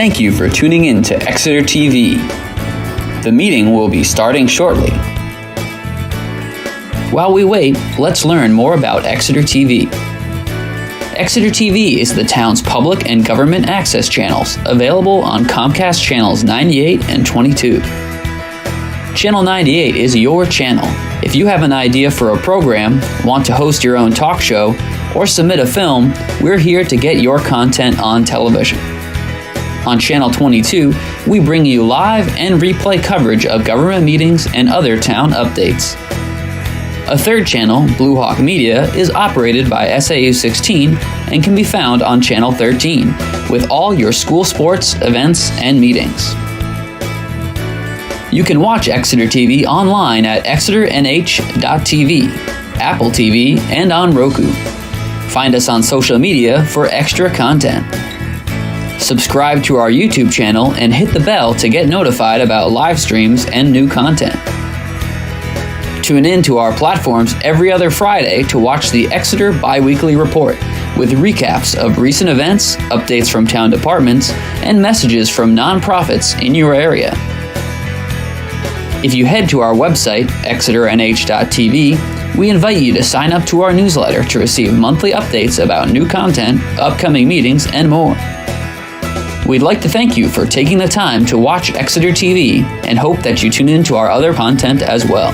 Thank you for tuning in to Exeter TV. The meeting will be starting shortly. While we wait, let's learn more about Exeter TV. Exeter TV is the town's public and government access channels, available on Comcast channels 98 and 22. Channel 98 is your channel. If you have an idea for a program, want to host your own talk show, or submit a film, we're here to get your content on television. On Channel 22, we bring you live and replay coverage of government meetings and other town updates. A third channel, Blue Hawk Media, is operated by SAU 16 and can be found on Channel 13, with all your school sports, events, and meetings. You can watch Exeter TV online at exeternh.tv, Apple TV, and on Roku. Find us on social media for extra content. Subscribe to our YouTube channel and hit the bell to get notified about live streams and new content. Tune in to our platforms every other Friday to watch the Exeter Biweekly Report with recaps of recent events, updates from town departments, and messages from nonprofits in your area. If you head to our website, exeternh.tv, we invite you to sign up to our newsletter to receive monthly updates about new content, upcoming meetings, and more. We'd like to thank you for taking the time to watch Exeter TV and hope that you tune in to our other content as well.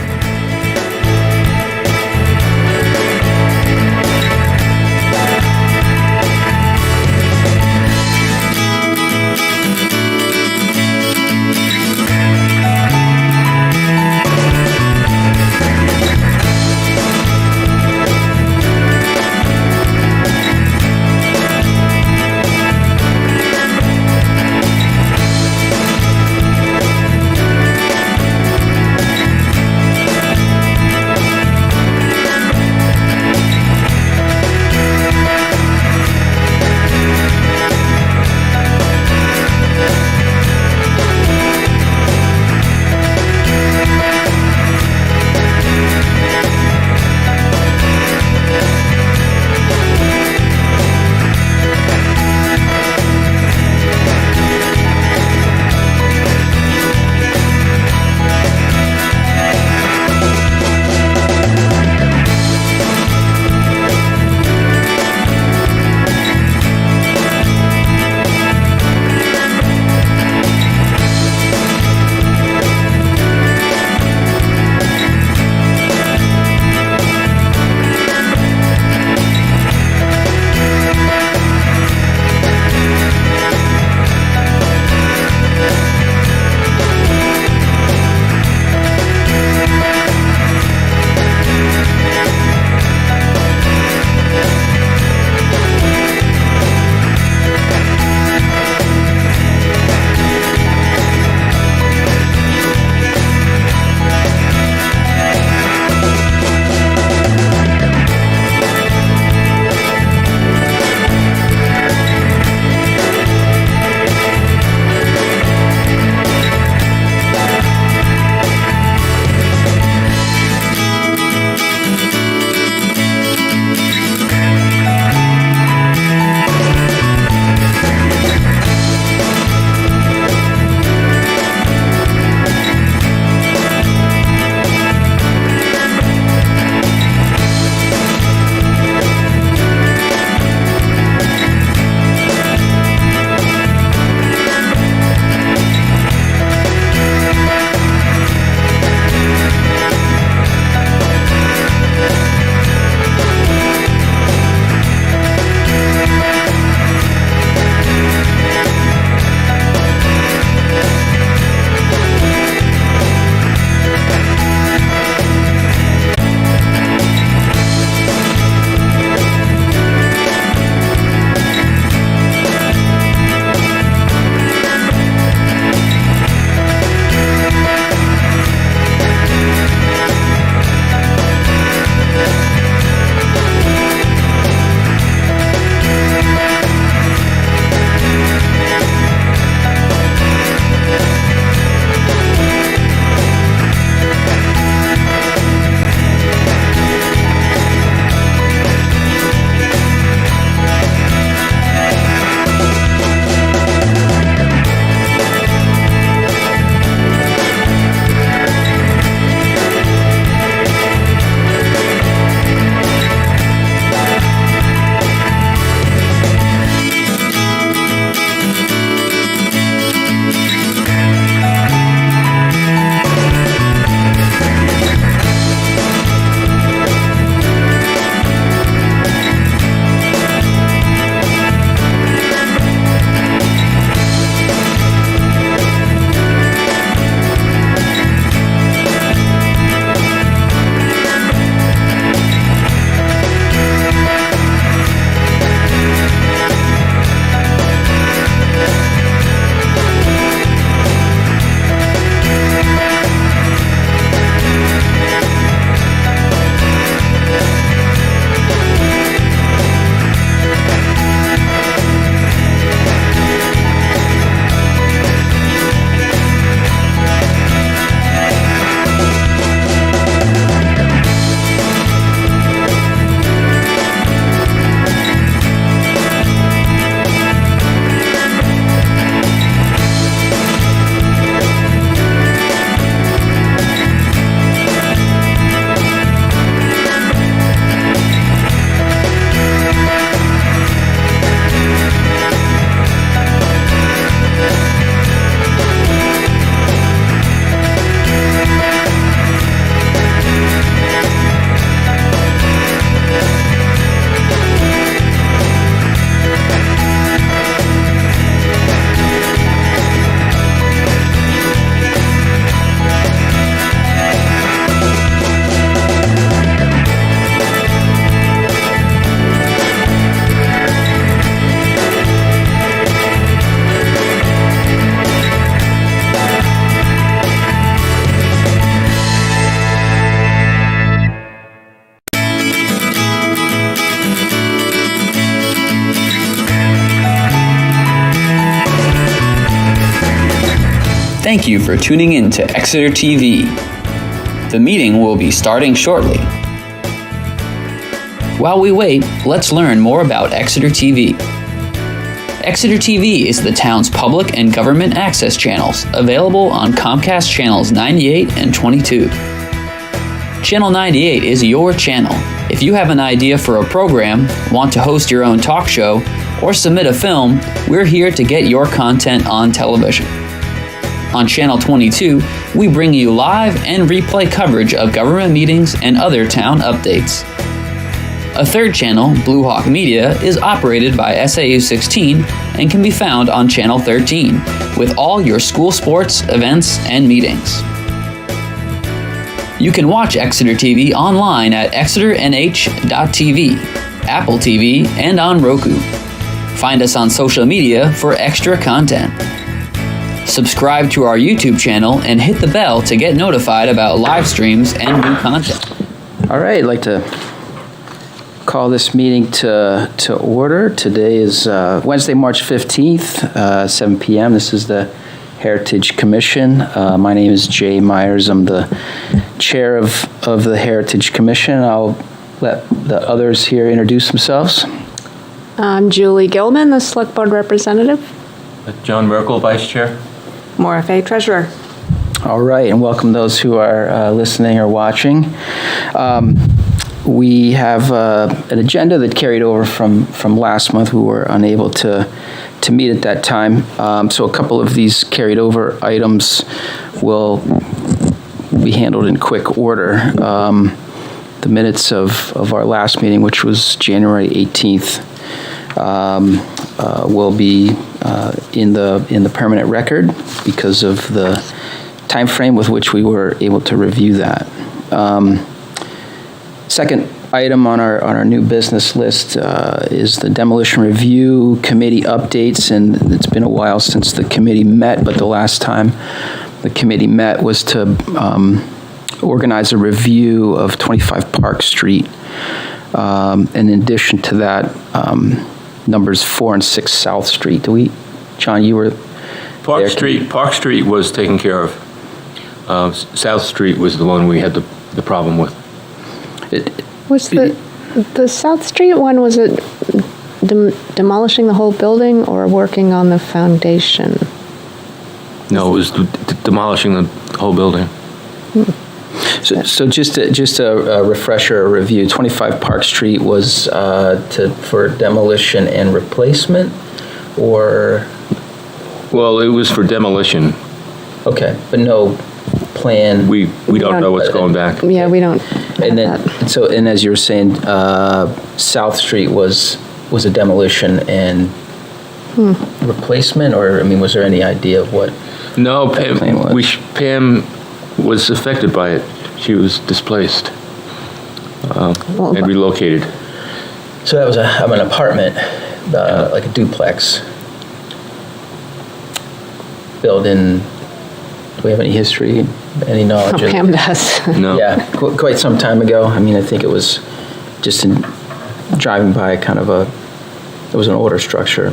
Thank you for tuning in to Exeter TV. The meeting will be starting shortly. While we wait, let's learn more about Exeter TV. Exeter TV is the town's public and government access channels, available on Comcast channels 98 and 22. Channel 98 is your channel. If you have an idea for a program, want to host your own talk show, or submit a film, we're here to get your content on television. On Channel 22, we bring you live and replay coverage of government meetings and other town updates. A third channel, Blue Hawk Media, is operated by SAU 16 and can be found on Channel 13, with all your school sports, events, and meetings. You can watch Exeter TV online at exeternh.tv, Apple TV, and on Roku. Find us on social media for extra content. Subscribe to our YouTube channel and hit the bell to get notified about live streams and new content. All right, I'd like to call this meeting to order. Today is Wednesday, March 15th, 7 p.m. This is the Heritage Commission. My name is Jay Myers. I'm the chair of the Heritage Commission. I'll let the others here introduce themselves. I'm Julie Gilman, the Select Board Representative. John Merkel, Vice Chair. Maura Fay, Treasurer. All right, and welcome those who are listening or watching. We have an agenda that carried over from last month. We were unable to meet at that time. So a couple of these carried over items will be handled in quick order. The minutes of our last meeting, which was January 18th, will be in the permanent record because of the time frame with which we were able to review that. Second item on our new business list is the demolition review committee updates, and it's been a while since the committee met, but the last time the committee met was to organize a review of 25 Park Street. And in addition to that, numbers 4 and 6 South Street. John, you were Park there. Park Street was taken care of. South Street was the one we had the problem with. Was the South Street one, was it demolishing the whole building or working on the foundation? No, it was demolishing the whole building. So just a refresher, a review. 25 Park Street was for demolition and replacement, or? Well, it was for demolition. Okay, but no plan. We don't know what's going back. Yeah, we don't. And then and as you were saying, South Street was a demolition and replacement, or I mean, was there any idea of what? No, Pam was affected by it. She was displaced and relocated. So that was an apartment, like a duplex, built in. Do we have any history, any knowledge? Pam does. No. Yeah, quite some time ago. I mean, I think it was just in driving by it was an older structure.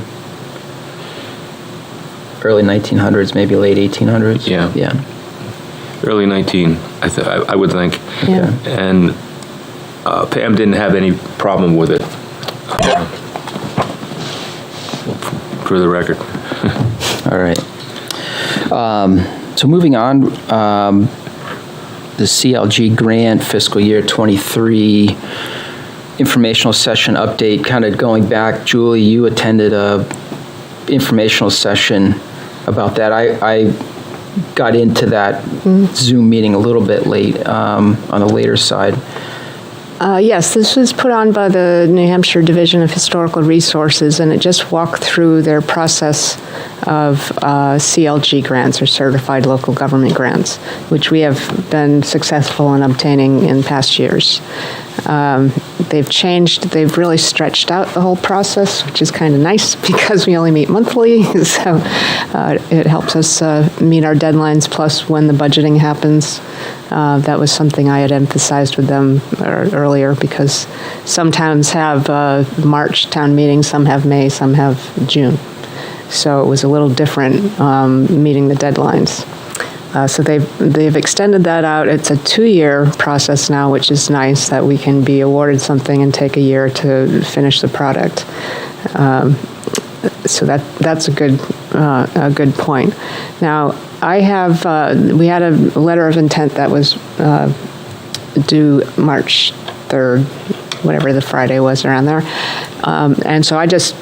Early 1900s, maybe late 1800s. Yeah. Yeah. Early 19, I would think. Yeah. And Pam didn't have any problem with it, for the record. All right. So moving on, the CLG grant fiscal year 23 informational session update, kind of going back. Julie, you attended a informational session about that. I got into that Zoom meeting a little bit late, on the later side. Yes, this was put on by the New Hampshire Division of Historical Resources, and it just walked through their process of CLG grants, or Certified Local Government Grants, which we have been successful in obtaining in past years. They've really stretched out the whole process, which is kind of nice because we only meet monthly, so it helps us meet our deadlines, plus when the budgeting happens. That was something I had emphasized with them earlier, because some towns have March town meetings, some have May, some have June. So it was a little different meeting the deadlines. So they've extended that out. It's a 2-year process now, which is nice that we can be awarded something and take a year to finish the product. So that's a good point. Now, we had a letter of intent that was due March 3rd, whatever the Friday was around there. And so I just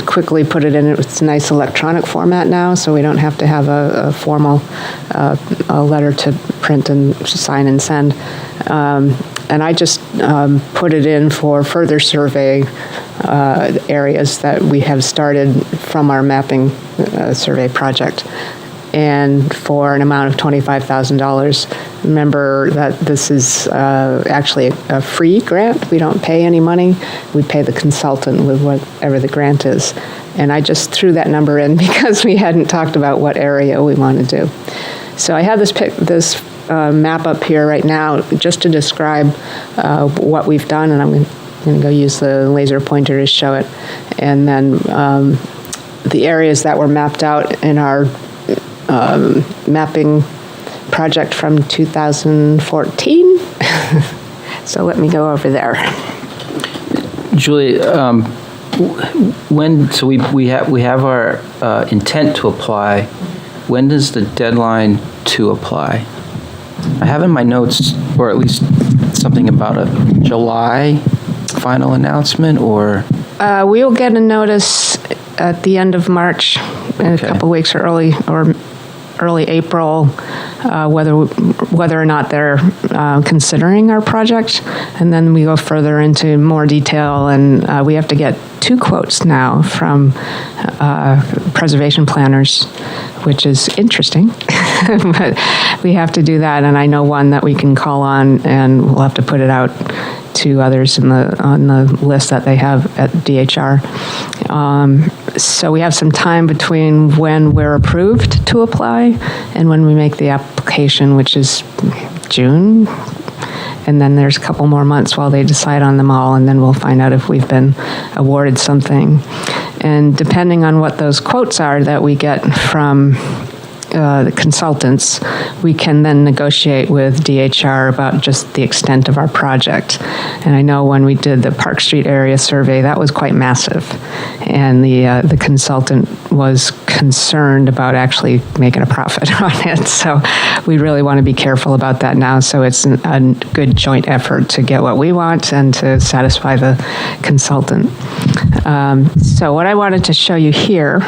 quickly put it in its nice electronic format now, so we don't have to have a formal a letter to print and sign and send. And I just put it in for further survey areas that we have started from our mapping survey project. And for an amount of $25,000. Remember that this is actually a free grant. We don't pay any money. We pay the consultant with whatever the grant is. And I just threw that number in because we hadn't talked about what area we want to do. So I have this map up here right now just to describe what we've done, and I'm going to go use the laser pointer to show it. And then the areas that were mapped out in our mapping project from 2014. So let me go over there. Julie, we have our intent to apply. When does the deadline to apply? I have in my notes, or at least something about a July final announcement, or? We will get a notice at the end of March, in a couple of weeks, or early April, whether or not they're considering our project, and then we go further into more detail, and we have to get 2 quotes now from preservation planners, which is interesting, but we have to do that, and I know one that we can call on, and we'll have to put it out to others on the list that they have at DHR. So we have some time between when we're approved to apply and when we make the application, which is June. And then there's a couple more months while they decide on them all, and then we'll find out if we've been awarded something. And depending on what those quotes are that we get from the consultants, we can then negotiate with DHR about just the extent of our project. And I know when we did the Park Street area survey, that was quite massive. And the consultant was concerned about actually making a profit on it. So we really want to be careful about that now. So it's a good joint effort to get what we want and to satisfy the consultant. So what I wanted to show you here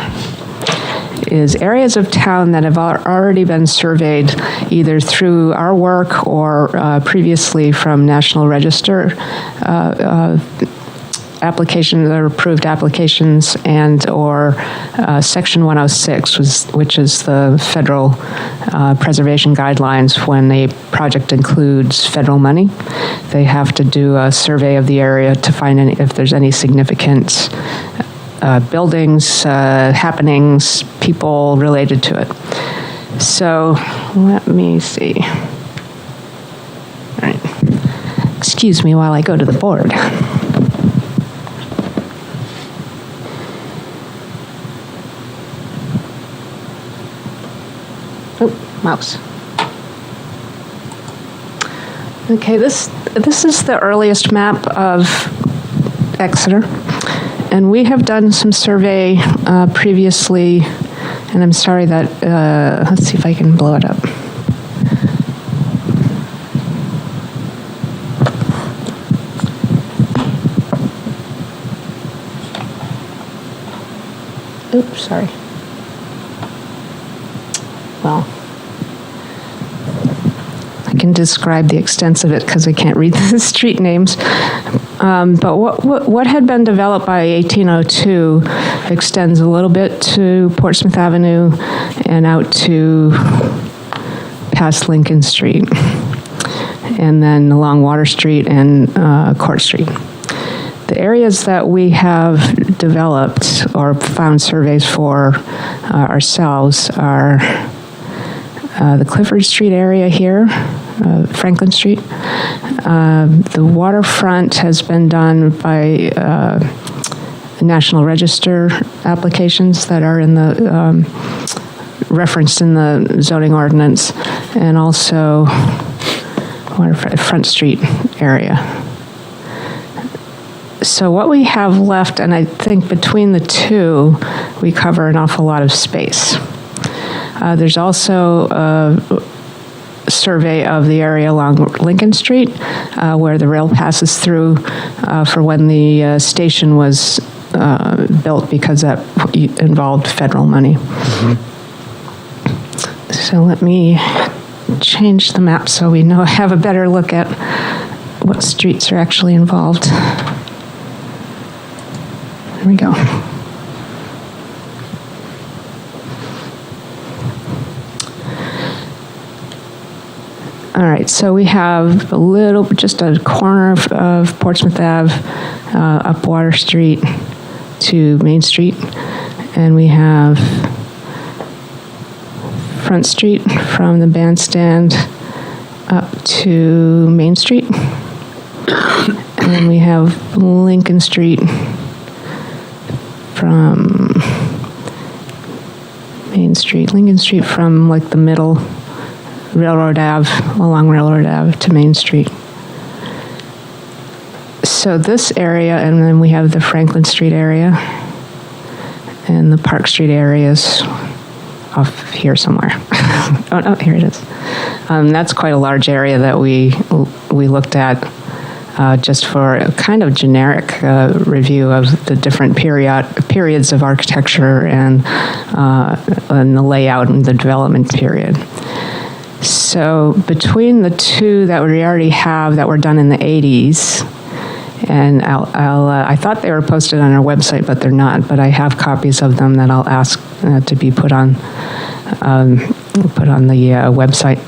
is areas of town that have already been surveyed either through our work or previously from National Register applications or approved applications, and or Section 106, which is the federal preservation guidelines. When a project includes federal money, they have to do a survey of the area to find if there's any significant buildings, happenings, people related to it. So let me see. All right. Excuse me while I go to the board. Oh, mouse. Okay, this is the earliest map of Exeter. And we have done some survey previously, and I'm sorry that, let's see if I can blow it up. Oops, sorry. Well, I can describe the extent of it because I can't read the street names. But what had been developed by 1802 extends a little bit to Portsmouth Avenue and out to past Lincoln Street, and then along Water Street and Court Street. The areas that we have developed or found surveys for ourselves are the Clifford Street area here, Franklin Street. The waterfront has been done by National Register applications that are in the referenced in the zoning ordinance, and also Front Street area. So what we have left, and I think between the two, we cover an awful lot of space. There's also a survey of the area along Lincoln Street, where the rail passes through for when the station was built, because that involved federal money. So let me change the map so we have a better look at what streets are actually involved. There we go. All right, so we have just a corner of Portsmouth Ave, up Water Street to Main Street, and we have Front Street from the bandstand up to Main Street, and then we have Lincoln Street from Main Street, Lincoln Street from like the middle, Railroad Ave, along Railroad Ave to Main Street. So this area, and then we have the Franklin Street area and the Park Street areas off here somewhere. Oh, no, here it is. That's quite a large area that we looked at just for a kind of generic review of the different periods of architecture and the layout and the development period. So between the two that we already have that were done in the 80s, and I thought they were posted on our website, but they're not. But I have copies of them that I'll ask to be put on the website.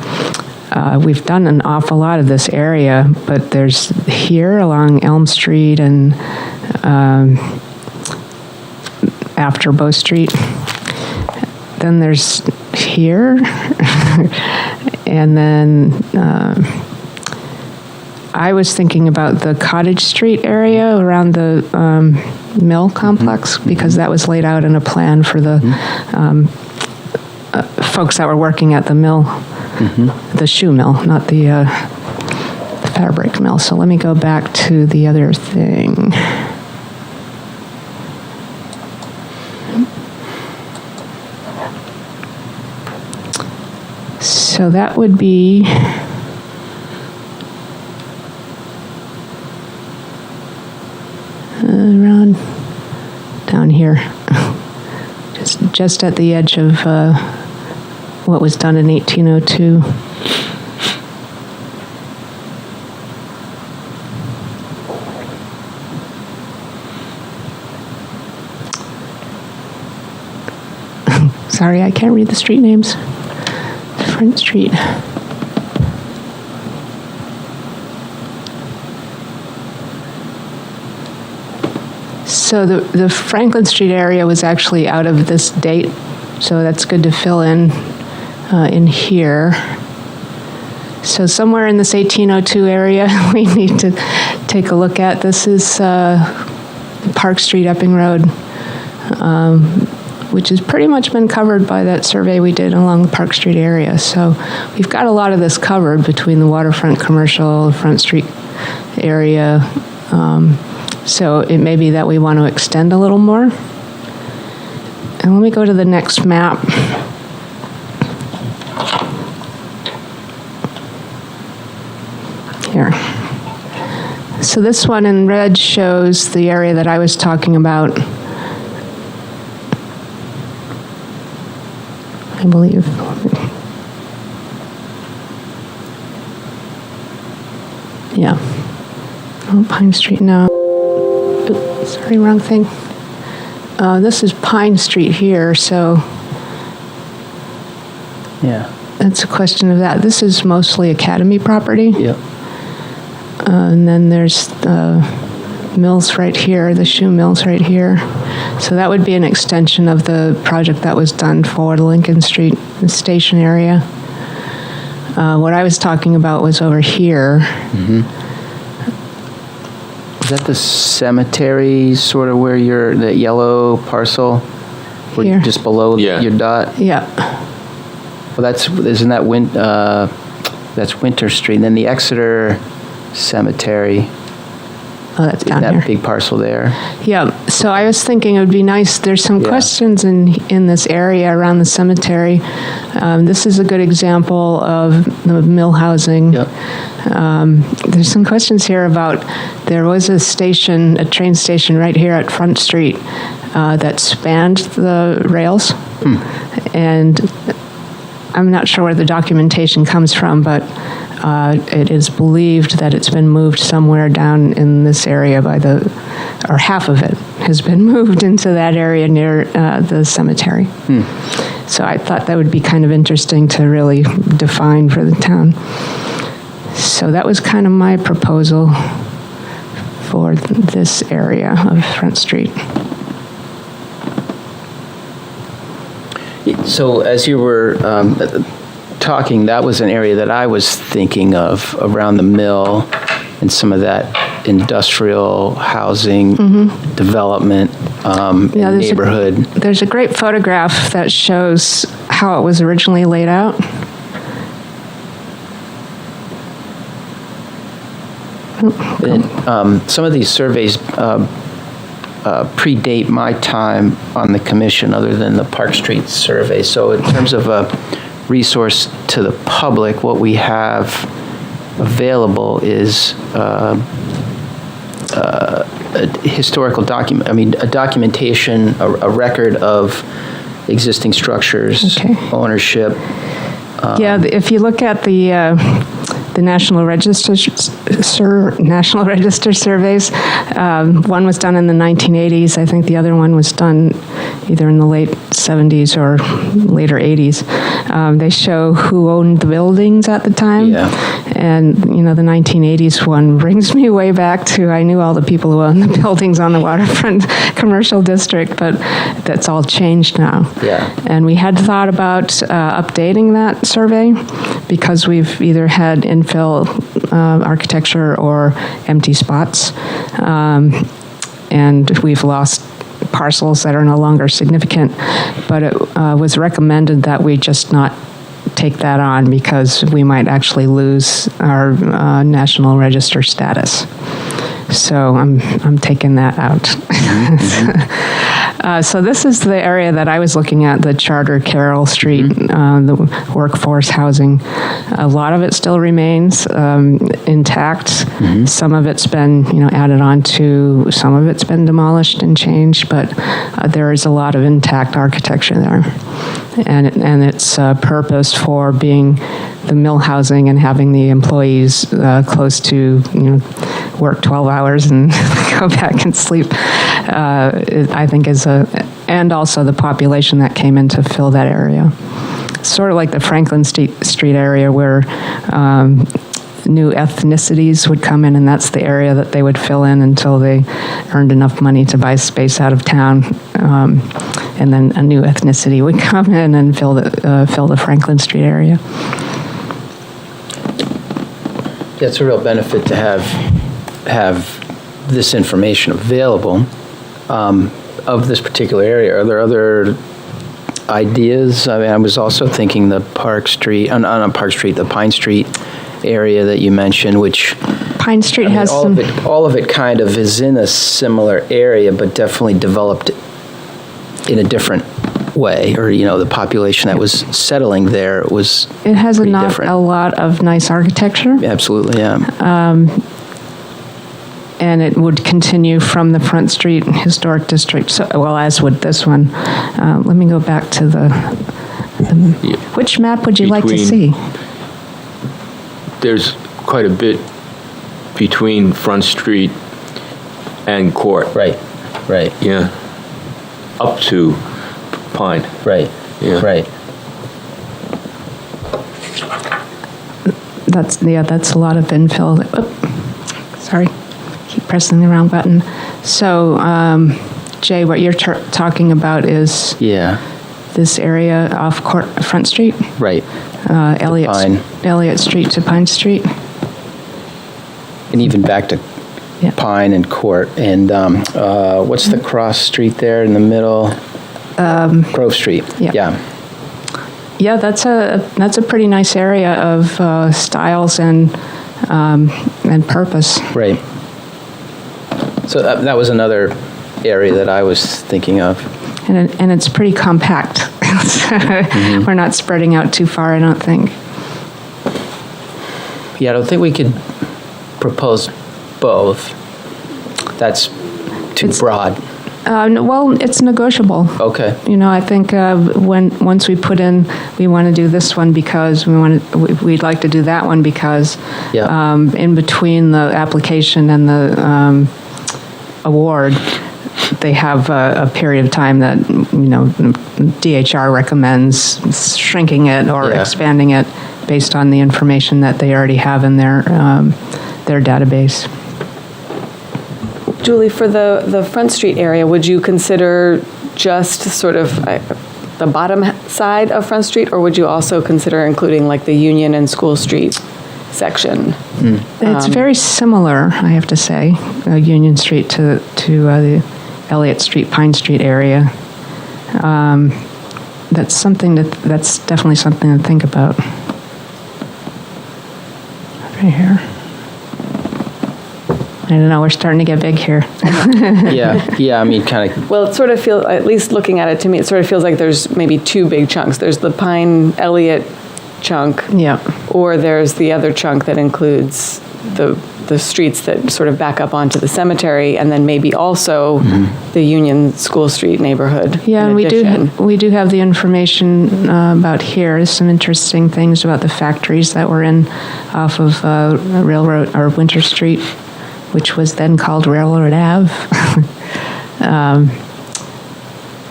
We've done an awful lot of this area, but there's here along Elm Street and after Bow Street. Then there's here, and then I was thinking about the Cottage Street area around the mill complex, because that was laid out in a plan for the folks that were working at the mill, the shoe mill, not the fabric mill. So let me go back to the other thing. So that would be around down here, just at the edge of what was done in 1802. Sorry, I can't read the street names. Front Street. So the Franklin Street area was actually out of this date, so that's good to fill in here. So somewhere in this 1802 area, we need to take a look at. This is Park Street, Epping Road, which has pretty much been covered by that survey we did along the Park Street area. So we've got a lot of this covered between the waterfront commercial, Front Street area. So it may be that we want to extend a little more. And let me go to the next map. Here. So this one in red shows the area that I was talking about. I believe. Yeah. Oh, Pine Street now. Oops, sorry, wrong thing. This is Pine Street here, so Yeah. that's a question of that. This is mostly Academy property. Yep. And then there's mills right here, the shoe mills right here. So that would be an extension of the project that was done for the Lincoln Street station area. What I was talking about was over here. Is that the cemetery, sort of where the yellow parcel? Here. Just below Yeah. your dot? Yeah. Well, isn't that that's Winter Street, and then the Exeter Cemetery, Oh, that's down that here. big parcel there. Yeah, so I was thinking it would be nice, there's some Yeah. questions in this area around the cemetery. This is a good example of the mill housing. Yep. There's some questions here about, there was a train station right here at Front Street that spanned the rails. And I'm not sure where the documentation comes from, but it is believed that it's been moved somewhere down in this area or half of it has been moved into that area near the cemetery. So I thought that would be kind of interesting to really define for the town. So that was kind of my proposal for this area of Front Street. So as you were talking, that was an area that I was thinking of around the mill and some of that industrial housing development Yeah, and neighborhood. There's a great photograph that shows how it was originally laid out. Some of these surveys predate my time on the commission, other than the Park Street survey. So in terms of a resource to the public, what we have available is a historical document, a documentation, a record of existing structures, Okay. ownership. Yeah, if you look at the National Register surveys, one was done in the 1980s. I think the other one was done either in the late 70s or later 80s. They show who owned the buildings at the time. Yeah. And, the 1980s one brings me way back to, I knew all the people who owned the buildings on the waterfront commercial district, but that's all changed now. Yeah. And we had thought about updating that survey because we've either had infill architecture or empty spots. And we've lost parcels that are no longer significant. But it was recommended that we just not take that on because we might actually lose our National Register status. So I'm taking that out. So this is the area that I was looking at, the Charter Carroll Street, the workforce housing. A lot of it still remains intact. Some of it's been, added on to, some of it's been demolished and changed, but there is a lot of intact architecture there. And its purpose for being the mill housing and having the employees close to, work 12 hours and go back and sleep, I think and also the population that came in to fill that area. Sort of like the Franklin Street area where new ethnicities would come in, and that's the area that they would fill in until they earned enough money to buy space out of town. And then a new ethnicity would come in and fill the Franklin Street area. Yeah, it's a real benefit to have this information available of this particular area. Are there other ideas? I mean, I was also thinking the Pine Street area that you mentioned, which Pine Street has all some. All of it kind of is in a similar area, but definitely developed in a different way, or the population that was settling there was. It has pretty a different. lot of nice architecture. Absolutely, yeah. And it would continue from the Front Street Historic District, as would this one. Let me go back to which map would you like to see? There's quite a bit between Front Street and Court. Right. Yeah. Up to Pine. Right. Yeah. Right. That's a lot of infill. Sorry, keep pressing the wrong button. So, Jay, what you're talking about is this area off Front Street? Right. Elliott Street to Pine Street. And even back to Yeah. Pine and Court. And what's the cross street there in the middle? Grove Street. Yeah. Yeah, that's a pretty nice area of styles and purpose. Right. So that was another area that I was thinking of. And it's pretty compact. We're not spreading out too far, I don't think. Yeah, I don't think we could propose both. That's too broad. Well, it's negotiable. Okay. You know, I think once we put in, we want to do this one because we'd like to do that one because Yeah. in between the application and the award, they have a period of time that, you know, DHR recommends shrinking it or Yeah. expanding it based on the information that they already have in their database. Julie, for the Front Street area, would you consider just sort of the bottom side of Front Street, or would you also consider including like the Union and School Street section? It's very similar, I have to say, Union Street to the Elliott Street, Pine Street area. That's definitely something to think about. Right here. I don't know, we're starting to get big here. Yeah, I mean, kind of. Well, it sort of feels, at least looking at it to me, it sort of feels like there's maybe two big chunks. There's the Pine Elliott chunk, Yeah. or there's the other chunk that includes the streets that sort of back up onto the cemetery, and then maybe also the Union School Street neighborhood. Yeah, in and addition. we do have the information about here. There's some interesting things about the factories that were in off of Railroad or Winter Street, which was then called Railroad Ave.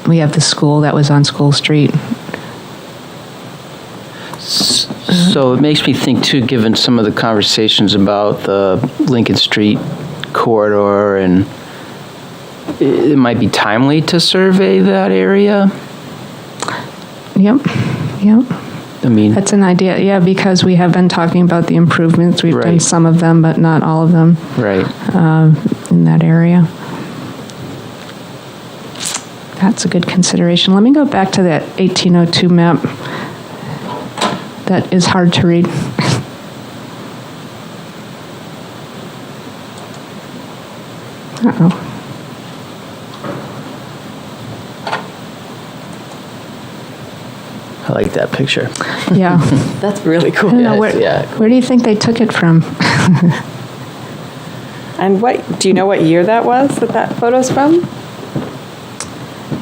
We have the school that was on School Street. So it makes me think too, given some of the conversations about the Lincoln Street corridor, and it might be timely to survey that area. Yep. I mean, That's an idea, yeah, because we have been talking about the improvements. We've done Right. some of them, but not all of them right. in that area. That's a good consideration. Let me go back to that 1802 map. That is hard to read. Uh-oh. I like that picture. Yeah. That's really cool. I don't know, Yeah. where do you think they took it from? And do you know what year that was that photo's from?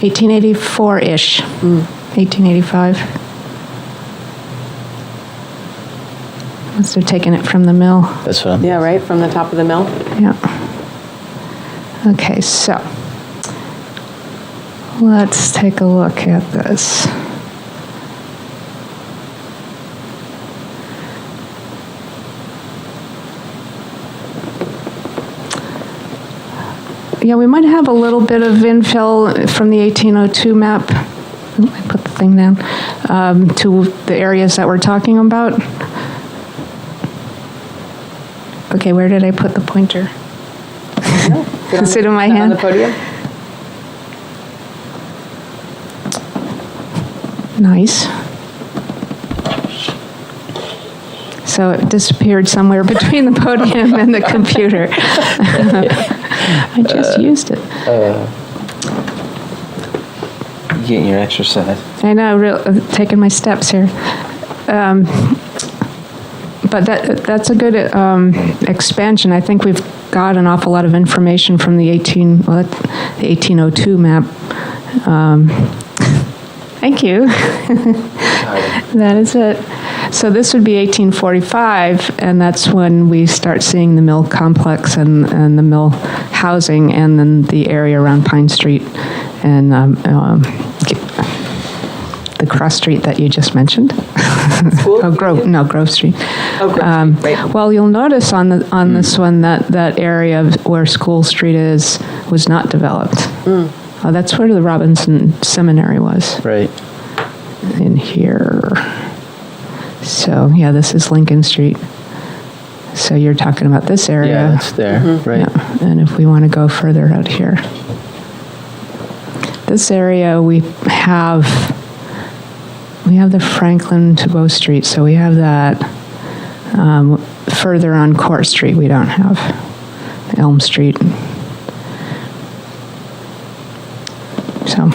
1884-ish. 1885. Must have taken it from the mill. That's what I'm. Yeah, right, from the top of the mill. Yeah. Okay, so let's take a look at this. Yeah, we might have a little bit of infill from the 1802 map. I put the thing down, to the areas that we're talking about. Okay, where did I put the pointer? Is it in my On hand? the podium? Nice. So it disappeared somewhere between the podium and the computer. I just used it. You getting your exercise. I know, taking my steps here. But that's a good expansion. I think we've got an awful lot of information from the 1802 map. Thank you. That is it. So this would be 1845, and that's when we start seeing the mill complex and the mill housing, and then the area around Pine Street and the cross street that you just mentioned. Grove Street. Oh, Grove Street, right. Well, you'll notice on this one that area where School Street was not developed. That's where the Robinson Seminary was. Right. In here. So, yeah, this is Lincoln Street. So you're talking about this area. Yeah, it's there. Right. Yeah. And if we want to go further out here. this area, we have the Franklin to Bow Street, so we have that. Further on Court Street, we don't have Elm Street. So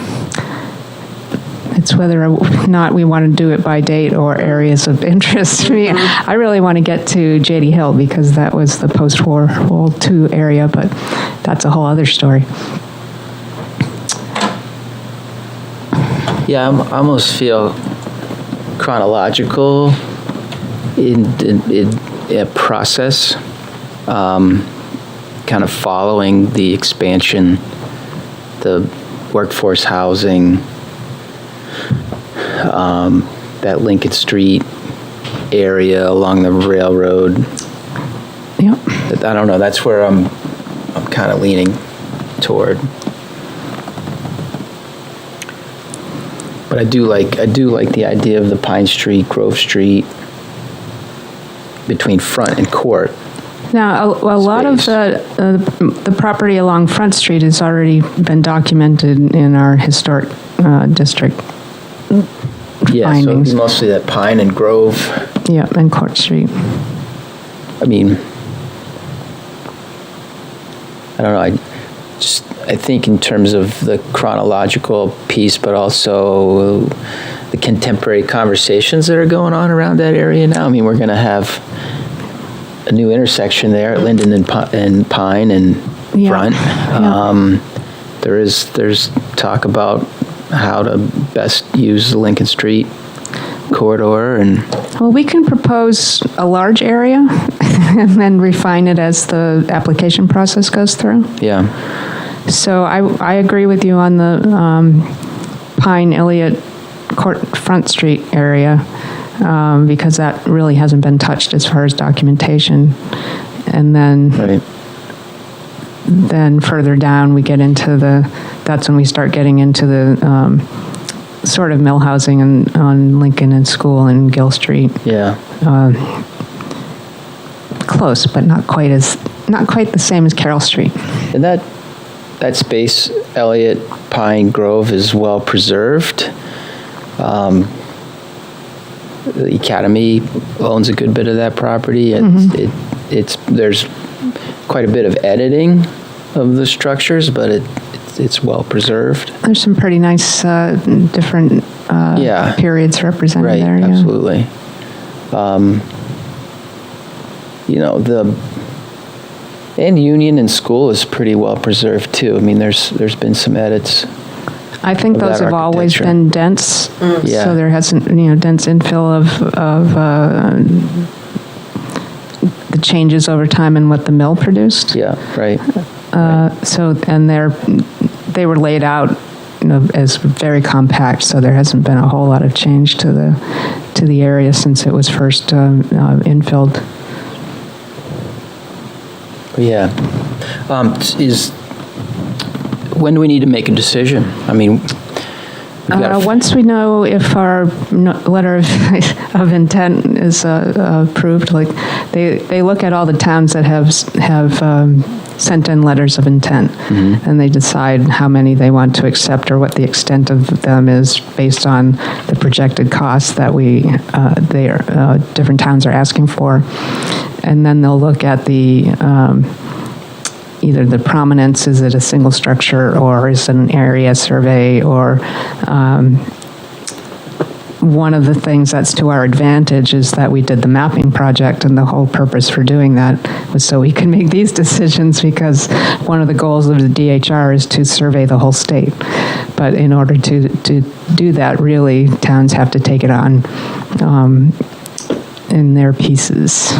it's whether or not we want to do it by date or areas of interest. I really want to get to JD Hill because that was the post-war World II area, but that's a whole other story. Yeah, I almost feel chronological in a process, kind of following the expansion, the workforce housing, that Lincoln Street area along the railroad. Yep. I don't know. That's where I'm kind of leaning toward. But I do like the idea of the Pine Street, Grove Street, between Front and Court. Now, a lot of the property along Front Street has already been documented in our historic district Yeah, findings. so mostly that Pine and Grove. Yeah, and Court Street. I mean, I don't know. I think in terms of the chronological piece, but also the contemporary conversations that are going on around that area now. I mean, we're going to have a new intersection there at Linden and Pine and Yeah. Front. Yeah. There's talk about how to best use the Lincoln Street corridor, and Well, we can propose a large area and then refine it as the application process goes through. yeah, So I agree with you on the Pine, Elliott, Court, Front Street area because that really hasn't been touched as far as documentation. And right. then further down we get into that's when we start getting into the sort of mill housing on Lincoln and School and Gill Street. Yeah, Close, but not quite the same as Carroll Street. and that space, Elliott, Pine, Grove, is well preserved. The Academy owns a good bit of that property. There's quite a bit of editing of the structures, but it's well preserved. There's some pretty nice different Yeah. periods represented Right, there. Yeah. absolutely. And Union and School is pretty well preserved too. I mean, there's been some edits. I think of those that have always architecture. been dense, Yeah. so there hasn't, dense infill of the changes over time and what the mill produced. Yeah, right. So, and they were laid out, as very compact, so there hasn't been a whole lot of change to the area since it was first infilled. Yeah. When do we need to make a decision? I mean, we've got Once we know if our letter of intent is approved, like they look at all the towns that have sent in letters of intent, and they decide how many they want to accept or what the extent of them is based on the projected costs that different towns are asking for, and then they'll look at the either the prominence, is it a single structure or is it an area survey, or one of the things that's to our advantage is that we did the mapping project, and the whole purpose for doing that was so we can make these decisions, because one of the goals of the DHR is to survey the whole state. But in order to do that, really, towns have to take it on in their pieces.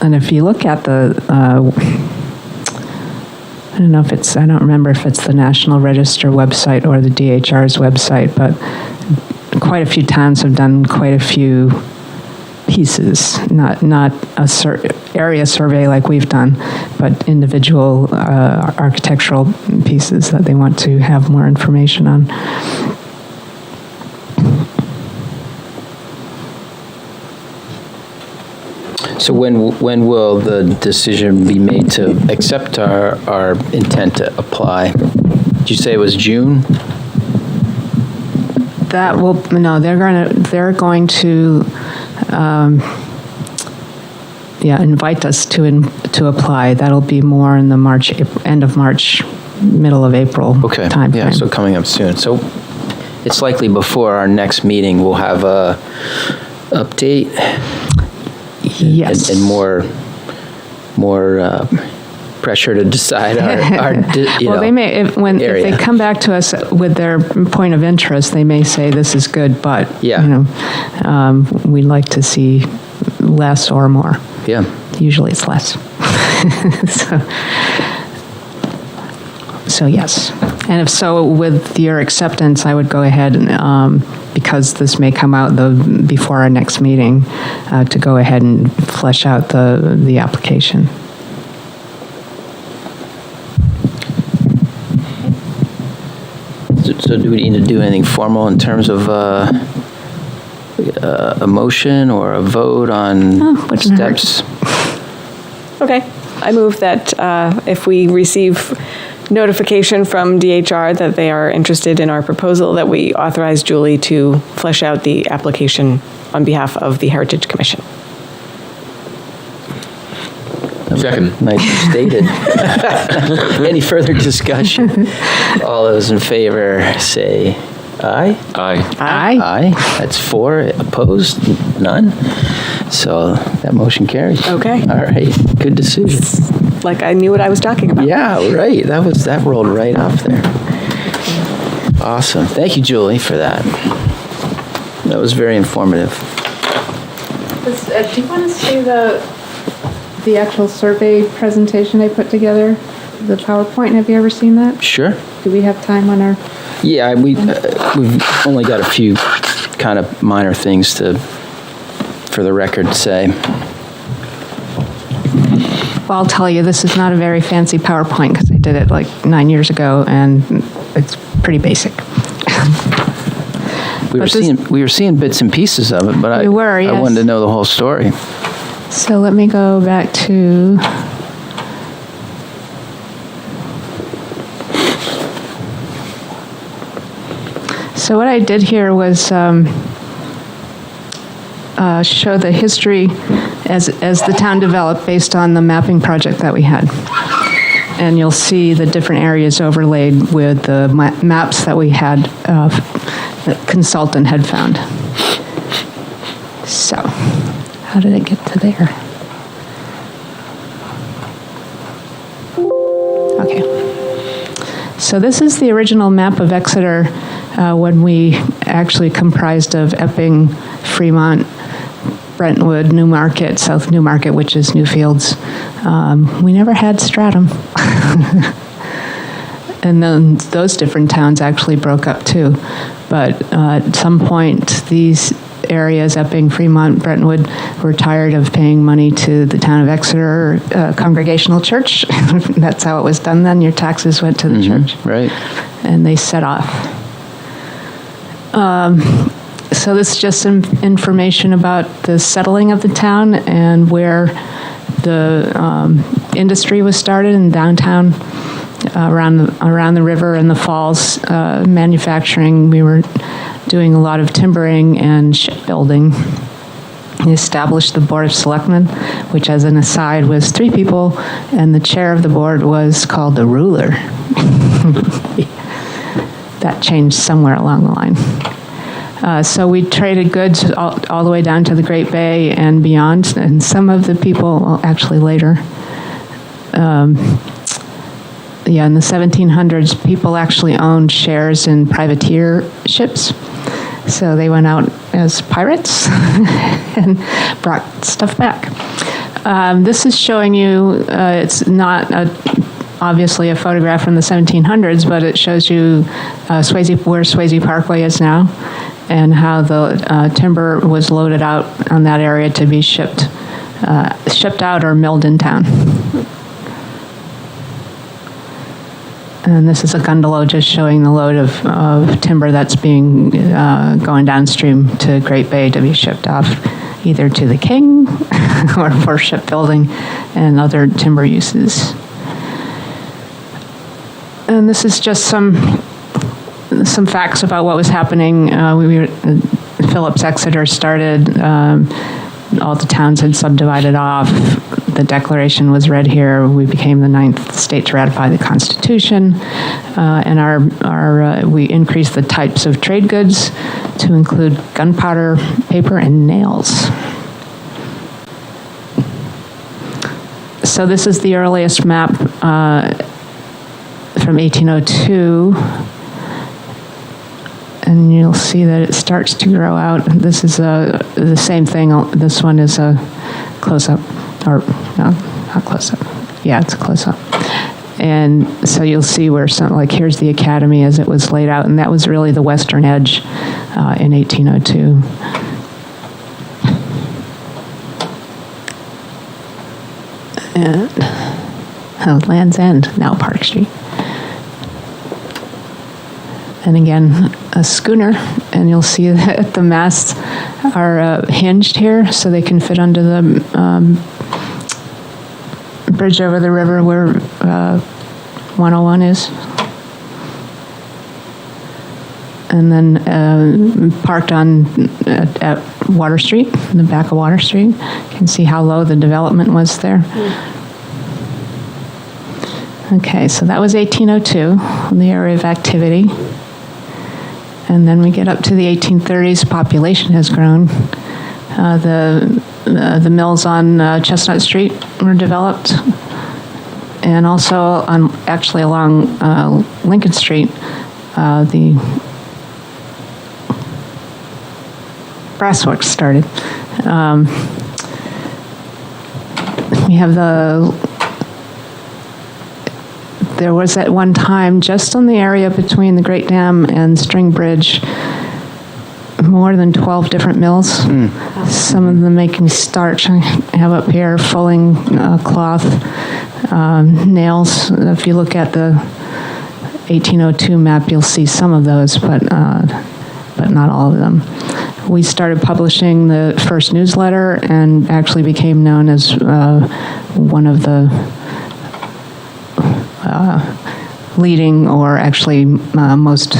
And if you look at I don't remember if it's the National Register website or the DHR's website, but quite a few towns have done quite a few pieces, not a area survey like we've done, but individual architectural pieces that they want to have more information on. So when will the decision be made to accept our intent to apply? Did you say it was June? That will, no, they're going to, invite us to apply. That'll be more in the end of March, middle of April Okay. timeframe. Yeah, so coming up soon. So it's likely before our next meeting, we'll have a update Yes. and more pressure to decide our Well, they may, if area. they come back to us with their point of interest, they may say this is good, but, Yeah. we'd like to see less or more. Yeah. Usually it's less. So yes. And if so, with your acceptance, I would go ahead and, because this may come out before our next meeting, to go ahead and flesh out the application. So do we need to do anything formal in terms of a motion or a vote on wouldn't hurt. steps? Okay. I move that if we receive notification from DHR that they are interested in our proposal, that we authorize Julie to flesh out the application on behalf of the Heritage Commission. Second. Nicely stated. Any further discussion? All those in favor say aye. Aye. Aye. Aye. That's 4. Opposed? None. So that motion carries. Okay. All right. Good decision. Like I knew what I was talking about. Yeah, right. That rolled right off there. Awesome. Thank you, Julie, for that. That was very informative. Do you want to see the actual survey presentation I put together? The PowerPoint, have you ever seen that? Sure. Do we have time on our? Yeah, we've only got a few kind of minor things for the record to say. Well, I'll tell you, this is not a very fancy PowerPoint because I did it like 9 years ago, and it's pretty basic. We were seeing bits and pieces of it, but I yes. wanted to know the whole story. So let me go back to. So what I did here was show the history as the town developed based on the mapping project that we had. And you'll see the different areas overlaid with the maps that we had, the consultant had found. So, how did it get to there? Okay. So this is the original map of Exeter when we actually comprised of Epping, Fremont, Brentwood, Newmarket, South Newmarket, which is Newfields. We never had Stratham. And then those different towns actually broke up too. But at some point, these areas, Epping, Fremont, Brentwood, were tired of paying money to the town of Exeter Congregational Church. That's how it was done then. Your taxes went to the church. Right. And they set off. So this is just some information about the settling of the town and where the industry was started in downtown, around the river and the falls, manufacturing. We were doing a lot of timbering and shipbuilding. He established the Board of Selectmen, which, as an aside, was 3 people, and the chair of the board was called the ruler. That changed somewhere along the line. So we traded goods all the way down to the Great Bay and beyond, and some of the people, well, actually later, in the 1700s, people actually owned shares in privateer ships. So they went out as pirates and brought stuff back. This is showing you, it's not obviously a photograph from the 1700s, but it shows you where Swayze Parkway is now and how the timber was loaded out on that area to be shipped out or milled in town. And this is a gondola just showing the load of timber that's being going downstream to Great Bay to be shipped off. either to the king or for shipbuilding and other timber uses. And this is just some facts about what was happening. Phillips Exeter started, all the towns had subdivided off. The Declaration was read here. We became the 9th state to ratify the Constitution, and we increased the types of trade goods to include gunpowder, paper, and nails. So this is the earliest map from 1802. And you'll see that it starts to grow out. This is the same thing. This one is a close-up, or no, not close-up. Yeah, it's a close-up. And so you'll see where here's the academy as it was laid out, and that was really the western edge in 1802. And Land's End, now Park Street. And again, a schooner, and you'll see that the masts are hinged here so they can fit under the bridge over the river where 101 is. And then parked at Water Street, in the back of Water Street. You can see how low the development was there. Okay, so that was 1802, the area of activity. And then we get up to the 1830s, population has grown. The mills on Chestnut Street were developed. And also actually along Lincoln Street, the brassworks started. We have there was at one time, just on the area between the Great Dam and String Bridge, more than 12 different mills. Some of them making starch. I have up here fulling cloth, nails. If you look at the 1802 map, you'll see some of those, but not all of them. We started publishing the first newsletter and actually became known as one of the leading, or actually most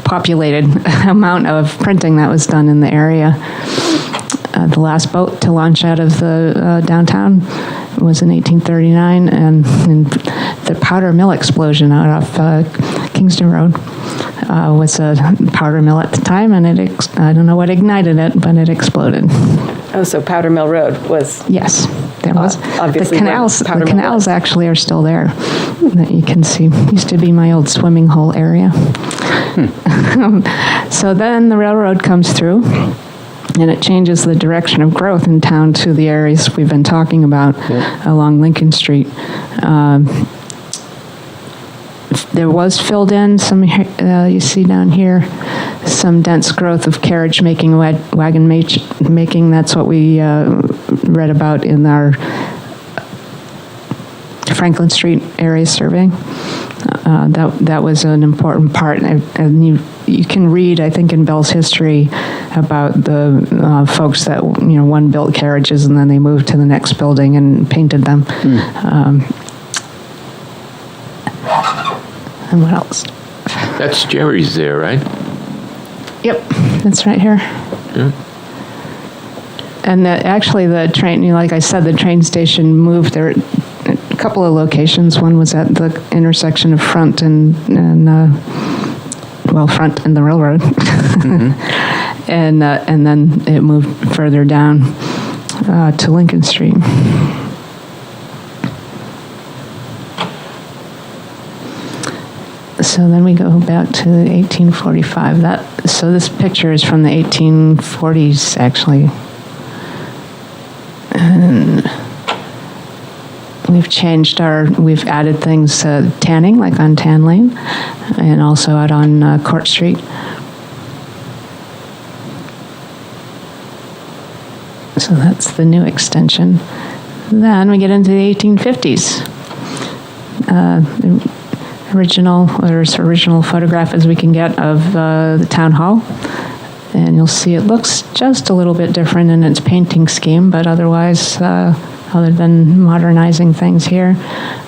populated amount of printing that was done in the area. The last boat to launch out of the downtown was in 1839, and the powder mill explosion out off Kingston Road was a powder mill at the time, and I don't know what ignited it, but it exploded. Oh, so Powder Mill Road was... Yes, there was. Obviously, the canals actually are still there that you can see. Used to be my old swimming hole area. So then the railroad comes through, and it changes the direction of growth in town to the areas we've been talking about along Lincoln Street. There was filled in some, you see down here, some dense growth of carriage making, wagon making. That's what we read about in our Franklin Street area survey. That was an important part, and you can read, I think, in Bell's history about the folks that one built carriages and then they moved to the next building and painted them. And what else? That's Jerry's there, right? Yep, that's right here. Yeah. And actually the train, like I said, the train station moved there. A couple of locations. One was at the intersection of Front and Front and the railroad, and then it moved further down to Lincoln Street. So then we go back to 1845. So this picture is from the 1840s, actually. And we've added things, tanning, like on Tan Lane, and also out on Court Street. So that's the new extension. Then we get into the 1850s. Original photograph as we can get of the town hall. And you'll see it looks just a little bit different in its painting scheme, but otherwise, other than modernizing things here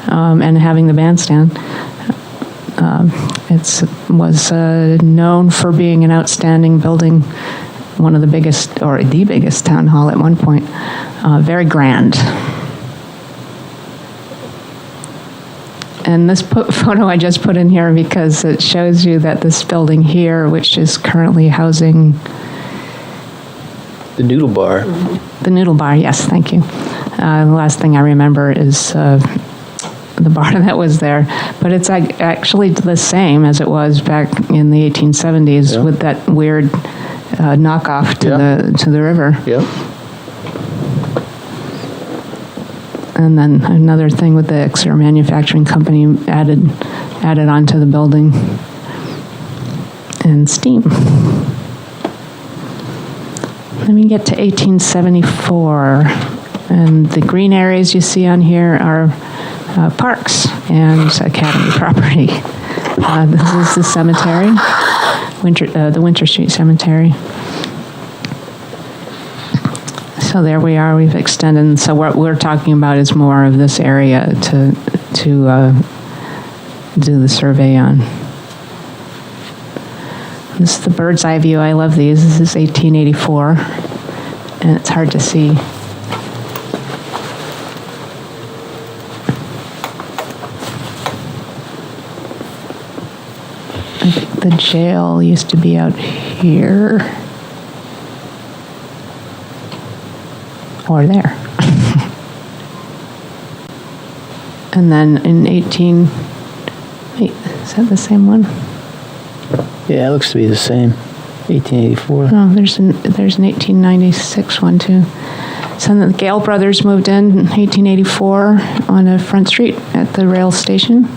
and having the bandstand, it was known for being an outstanding building, one of the biggest, or the biggest town hall at one point, very grand. And this photo I just put in here because it shows you that this building here, which is currently housing The Noodle Bar. the Noodle Bar, yes, thank you. The last thing I remember is the bar that was there. But it's actually the same as it was back in the 1870s with that weird knockoff to the river. Yep. And then another thing with the Exeter Manufacturing Company added onto the building, and steam. Then we get to 1874, and the green areas you see on here are parks and academy property. This is the cemetery, the Winter Street Cemetery. So there we are, we've extended, and so what we're talking about is more of this area to do the survey on. This is the bird's eye view, I love these. This is 1884, and it's hard to see. I think the jail used to be out here. Or there. And then in wait, is that the same one? Yeah, it looks to be the same. 1884. No, there's an 1896 one too. So then the Gale brothers moved in 1884 on a front street at the rail station.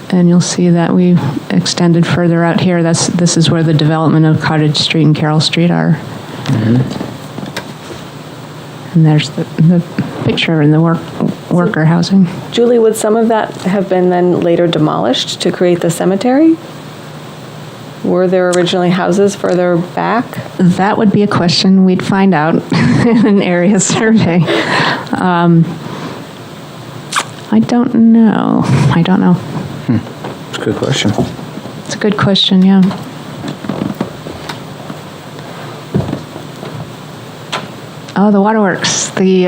And you'll see that we extended further out here. This is where the development of Cottage Street and Carroll Street are. And there's the picture in the worker housing. Julie, would some of that have been then later demolished to create the cemetery? Were there originally houses further back? That would be a question we'd find out in an area survey. I don't know. It's a good question. It's a good question, yeah. Oh, the waterworks. The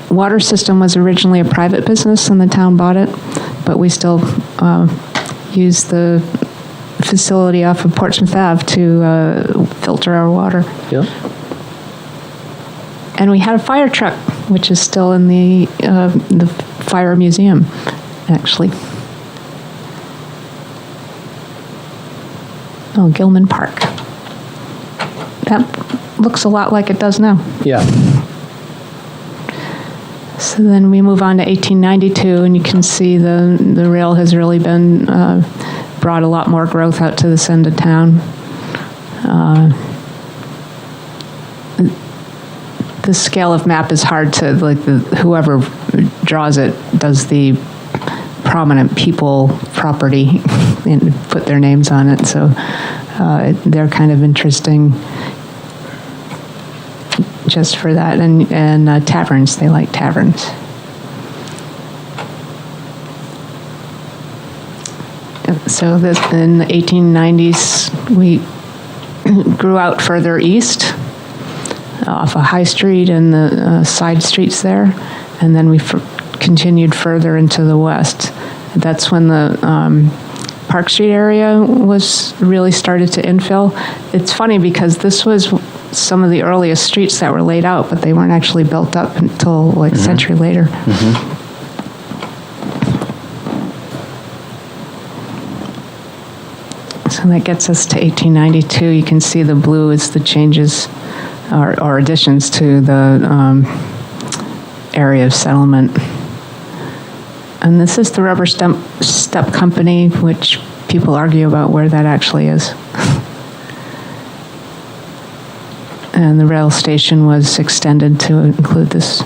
water system was originally a private business, and the town bought it, but we still use the facility off of Portsmouth Ave to filter our water. Yep. And we had a fire truck, which is still in the fire museum, actually. Oh, Gilman Park. That looks a lot like it does now. Yeah. So then we move on to 1892, and you can see the rail has really been brought a lot more growth out to this end of town. The scale of map is hard to, whoever draws it does the prominent people property and put their names on it, so they're kind of interesting just for that. And taverns, they like taverns. So in the 1890s, we grew out further east off of High Street and the side streets there, and then we continued further into the west. That's when the Park Street area was really started to infill. It's funny because this was some of the earliest streets that were laid out, but they weren't actually built up until like a century later. So that gets us to 1892. You can see the blue is the changes or additions to the area of settlement. And this is the rubber step company, which people argue about where that actually is. And the rail station was extended to include this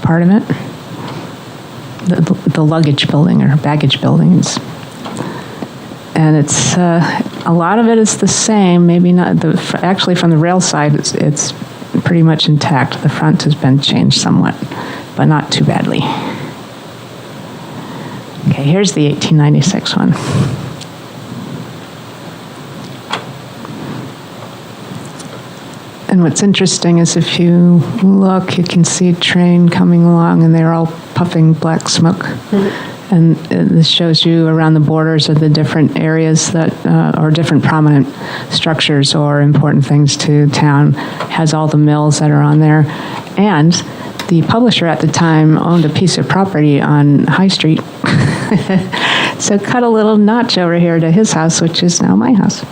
part of it. The luggage building or baggage buildings. And it's, a lot of it is the same, maybe not, actually from the rail side, it's pretty much intact. The front has been changed somewhat, but not too badly. Okay, here's the 1896 one. And what's interesting is if you look, you can see a train coming along, and they're all puffing black smoke. Mm-hmm. And this shows you around the borders of the different areas that, or different prominent structures or important things to town, has all the mills that are on there. And the publisher at the time owned a piece of property on High Street. So cut a little notch over here to his house, which is now my house.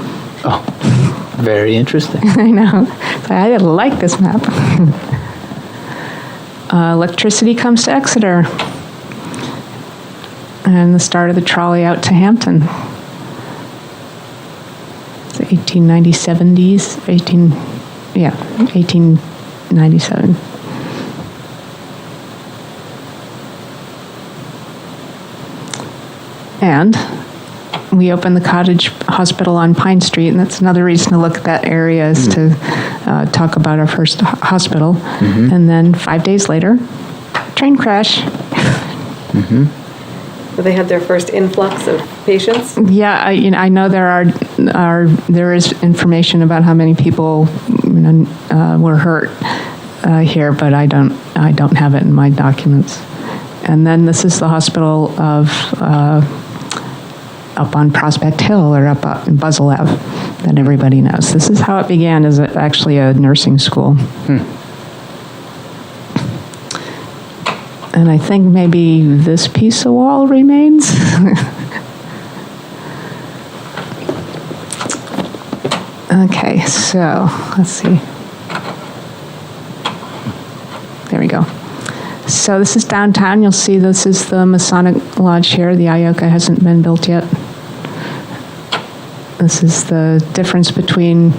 Oh, very interesting. I know. So I like this map. Electricity comes to Exeter. And the start of the trolley out to Hampton. The 1897. And we opened the cottage hospital on Pine Street, and that's another reason to look at that area, is to talk about our first hospital. Mm-hmm. And then 5 days later, train crash. Mm-hmm. So they had their first influx of patients? Yeah, I know there is information about how many people were hurt here, but I don't have it in my documents. And then this is the hospital of up on Prospect Hill, or up in Buzzell Ave, that everybody knows. This is how it began, as actually a nursing school. And I think maybe this piece of wall remains. Okay, so let's see. There we go. So this is downtown. You'll see this is the Masonic Lodge here. The Ioka hasn't been built yet. This is the difference between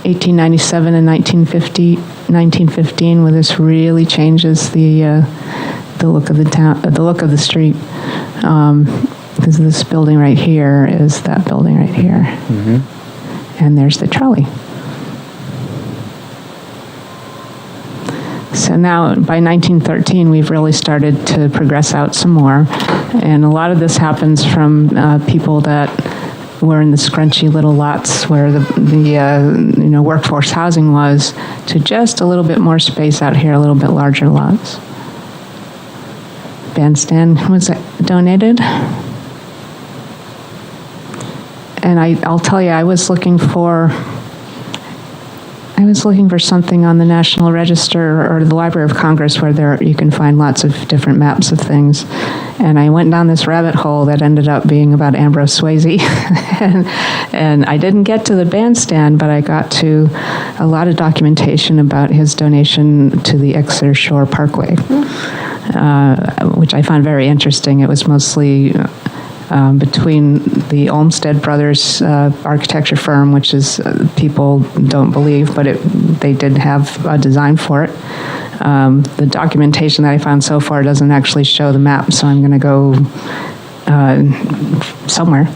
1897 and 1915, where this really changes the look of the town, the look of the street. Because this building right here is that building right here. Mm-hmm. And there's the trolley. So now, by 1913, we've really started to progress out some more. And a lot of this happens from people that were in the scrunchy little lots where the workforce housing was, to just a little bit more space out here, a little bit larger lots. Bandstand was donated. And I'll tell you, I was looking for something on the National Register or the Library of Congress, where you can find lots of different maps of things. And I went down this rabbit hole that ended up being about Ambrose Swayze. and I didn't get to the bandstand, but I got to a lot of documentation about his donation to the Exeter Shore Parkway, which I found very interesting. It was mostly between the Olmsted Brothers architecture firm, which is people don't believe, but they did have a design for it. The documentation that I found so far doesn't actually show the map, so I'm going to go somewhere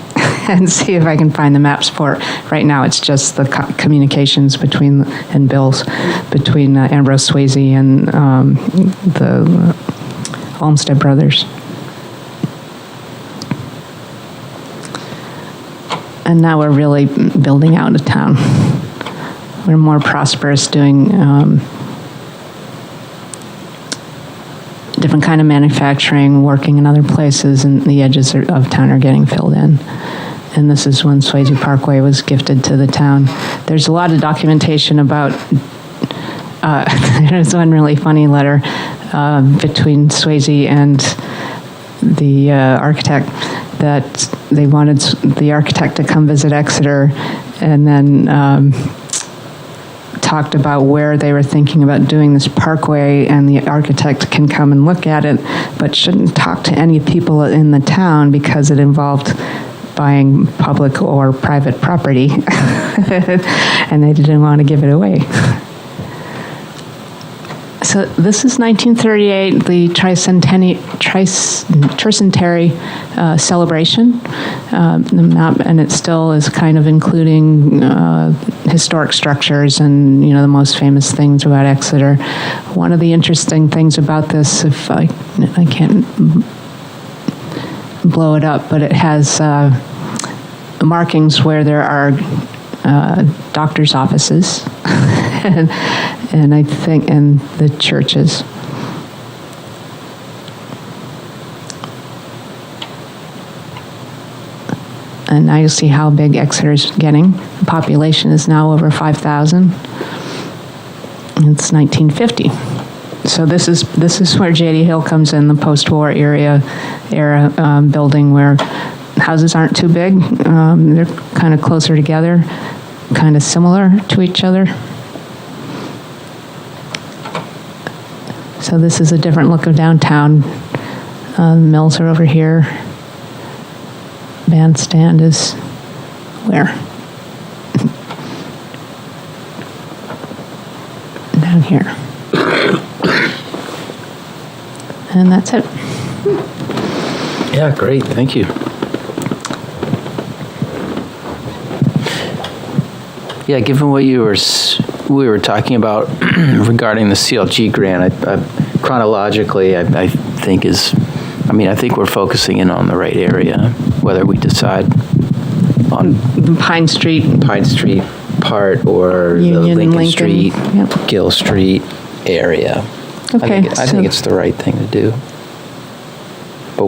and see if I can find the maps for it. Right now, it's just the communications between Ambrose Swayze and the Olmsted Brothers. And now we're really building out a town. We're more prosperous, doing different kind of manufacturing, working in other places, and the edges of town are getting filled in. And this is when Swayze Parkway was gifted to the town. There's a lot of documentation about, there's one really funny letter between Swayze and the architect, that they wanted the architect to come visit Exeter, and then talked about where they were thinking about doing this parkway, and the architect can come and look at it, but shouldn't talk to any people in the town because it involved buying public or private property, and they didn't want to give it away. So this is 1938, the tricentenary celebration. The map, and it still is kind of including historic structures and, the most famous things about Exeter. One of the interesting things about this, if I can't blow it up, but it has markings where there are doctors' offices. and I think, and the churches. And now you see how big Exeter is getting. The population is now over 5,000. It's 1950. So this is where J.D. Hill comes in, the post-war era building where houses aren't too big. They're kind of closer together, kind of similar to each other. So this is a different look of downtown. Mills are over here. Bandstand is where? Down here. And that's it. Yeah, great, thank you. Yeah, given what we were talking about regarding the CLG grant, chronologically, I think I think we're focusing in on the right area, whether we decide on Pine Street part or Union, the Lincoln Lincoln, Street, yep. Gill Street area. Okay, I think it's the right thing to do. But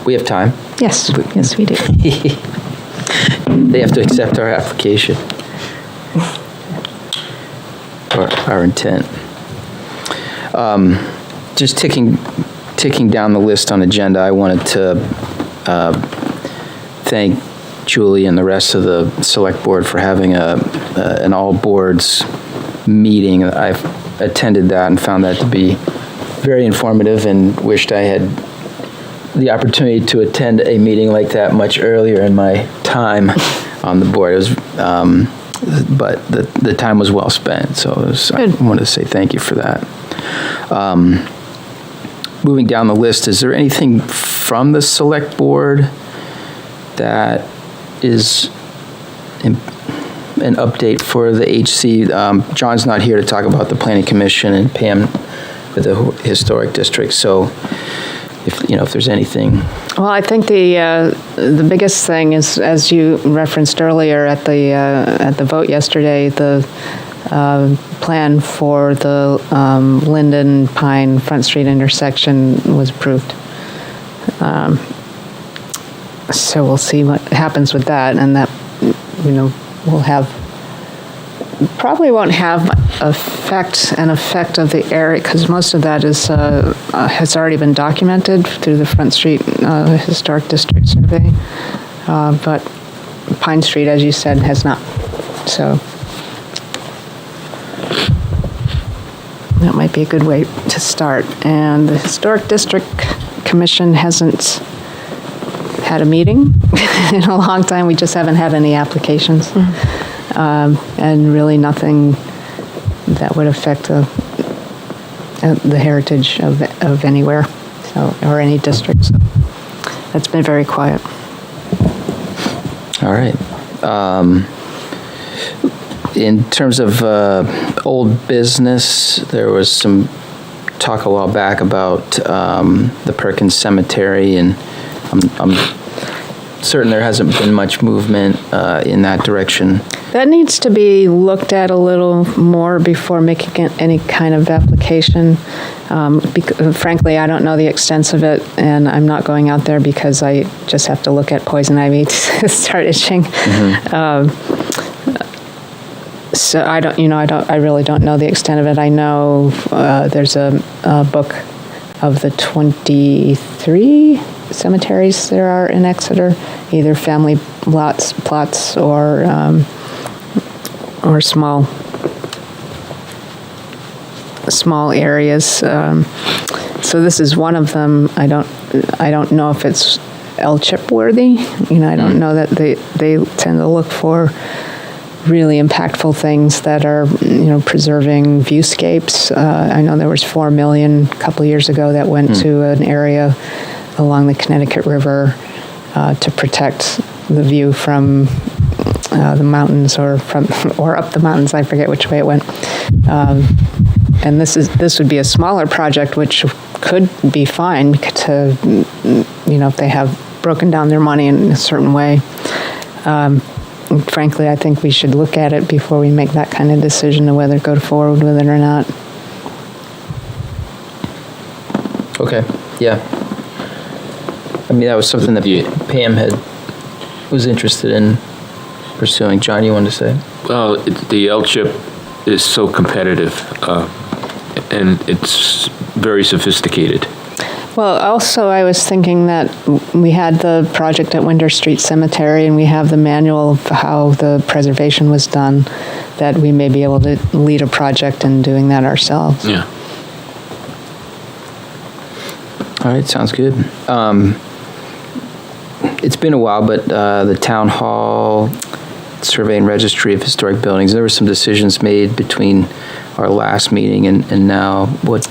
we have time. Yes, yes, we do. They have to accept our application. Or our intent. Just ticking down the list on agenda, I wanted to thank Julie and the rest of the select board for having an all boards meeting. I've attended that and found that to be very informative and wished I had the opportunity to attend a meeting like that much earlier in my time on the board. It was, but the time was well spent, so I wanted to say thank you for that. Moving down the list, is there anything from the select board that is an update for the HC? John's not here to talk about the planning commission and Pam with the historic district, so if there's anything. Well, I think the biggest thing is, as you referenced earlier at the vote yesterday, the plan for the Linden Pine Front Street intersection was approved. So we'll see what happens with that, and that probably won't have an effect of the area, because most of that has already been documented through the Front Street Historic District Survey, but Pine Street, as you said, has not. So that might be a good way to start. And the Historic District Commission hasn't had a meeting in a long time. We just haven't had any applications. And really nothing that would affect the heritage of anywhere, or any district. So that's been very quiet. All right. In terms of old business, there was some talk a while back about the Perkins Cemetery, and I'm certain there hasn't been much movement in that direction. That needs to be looked at a little more before making any kind of application. Frankly, I don't know the extent of it, and I'm not going out there because I just have to look at poison ivy to start itching. Mm-hmm. So I really don't know the extent of it. I know there's a book of the 23 cemeteries there are in Exeter, either family plots or small areas. So this is one of them. I don't know if it's L-chip worthy. I don't know that they tend to look for really impactful things that are, preserving viewscapes. I know there was $4 million a couple of years ago that went to an area along the Connecticut River to protect the view from the mountains or up the mountains. I forget which way it went. And this would be a smaller project, which could be fine to, if they have broken down their money in a certain way. Frankly, I think we should look at it before we make that kind of decision of whether to go forward with it or not. Okay, yeah. I mean, that was something that Pam was interested in pursuing. John, you wanted to say? Well, the L-chip is so competitive, and it's very sophisticated. Well, also I was thinking that we had the project at Winter Street Cemetery, and we have the manual of how the preservation was done, that we may be able to lead a project in doing that ourselves. Yeah. All right, sounds good. It's been a while, but the Town Hall Survey and Registry of Historic Buildings, there were some decisions made between our last meeting and now. What...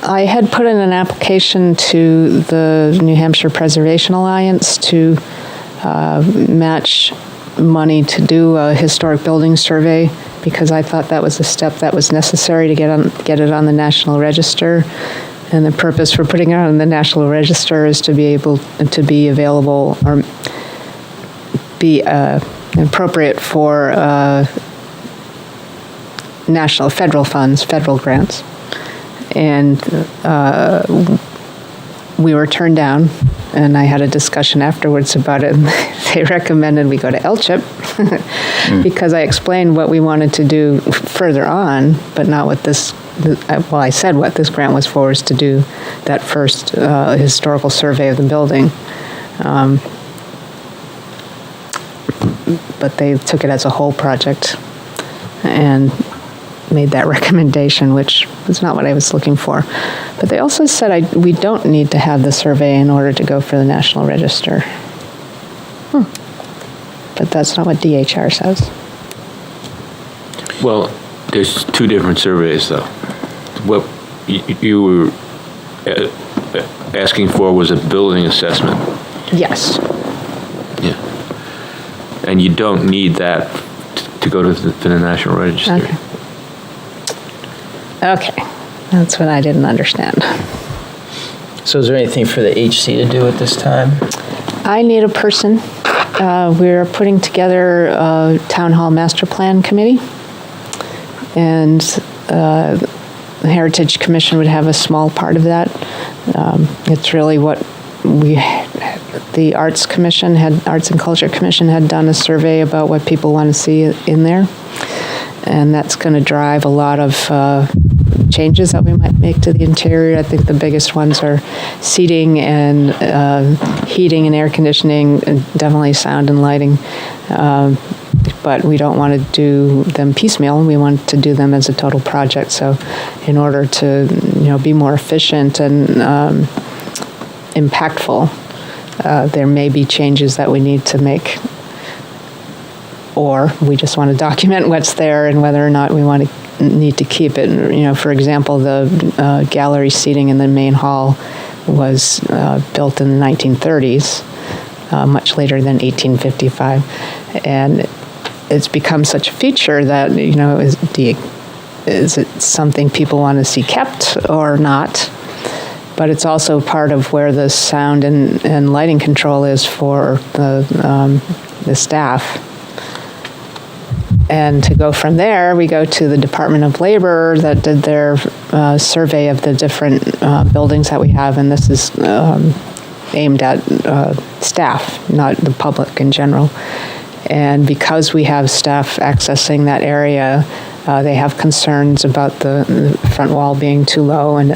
I had put in an application to the New Hampshire Preservation Alliance to match money to do a historic building survey, because I thought that was a step that was necessary to get it on the National Register. And the purpose for putting it on the National Register is to be able to be available or be appropriate for federal funds, federal grants. And we were turned down, and I had a discussion afterwards about it, and they recommended we go to L-chip because I explained what we wanted to do further on, but not what this, well, I said what this grant was for, is to do that first historical survey of the building. But they took it as a whole project and made that recommendation, which was not what I was looking for. But they also said we don't need to have the survey in order to go for the National Register. But that's not what DHR says. Well, there's two different surveys, though. What you were asking for was a building assessment. Yes. Yeah. And you don't need that to go to the National Register. Okay, that's what I didn't understand. So is there anything for the HC to do at this time? I need a person. We're putting together a town hall master plan committee, and the Heritage Commission would have a small part of that. It's really what the Arts and Culture Commission had done a survey about what people want to see in there, and that's going to drive a lot of changes that we might make to the interior. I think the biggest ones are seating and heating and air conditioning, and definitely sound and lighting. But we don't want to do them piecemeal. We want to do them as a total project. So in order to be more efficient and impactful, there may be changes that we need to make, or we just want to document what's there and whether or not we need to keep it. For example, the gallery seating in the main hall was built in the 1930s, much later than 1855, and it's become such a feature that is it something people want to see kept or not? But it's also part of where the sound and lighting control is for the staff. And to go from there, we go to the Department of Labor that did their survey of the different buildings that we have, and this is aimed at staff, not the public in general. And because we have staff accessing that area, they have concerns about the front wall being too low and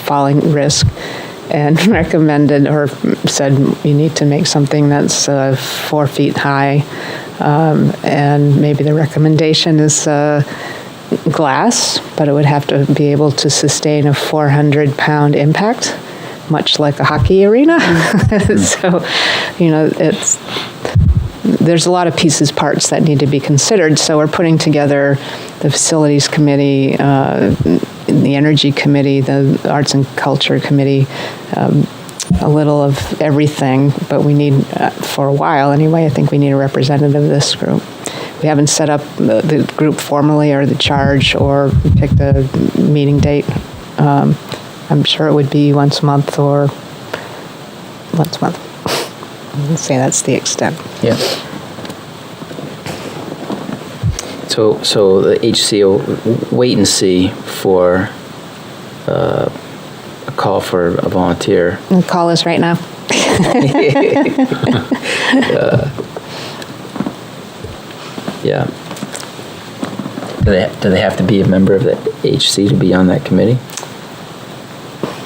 falling risk, and recommended or said you need to make something that's 4 feet high. And maybe the recommendation is glass, but it would have to be able to sustain a 400-pound impact, much like a hockey arena. So, there's a lot of pieces, parts that need to be considered. So we're putting together the Facilities Committee, the Energy Committee, the Arts and Culture Committee, a little of everything, but we need, for a while anyway, I think we need a representative of this group. We haven't set up the group formally or the charge or picked a meeting date. I'm sure it would be once a month or once a month. I'd say that's the extent. Yeah. So the HC will wait and see for a call for a volunteer. And call us right now. Yeah. Do they have to be a member of the HC to be on that committee?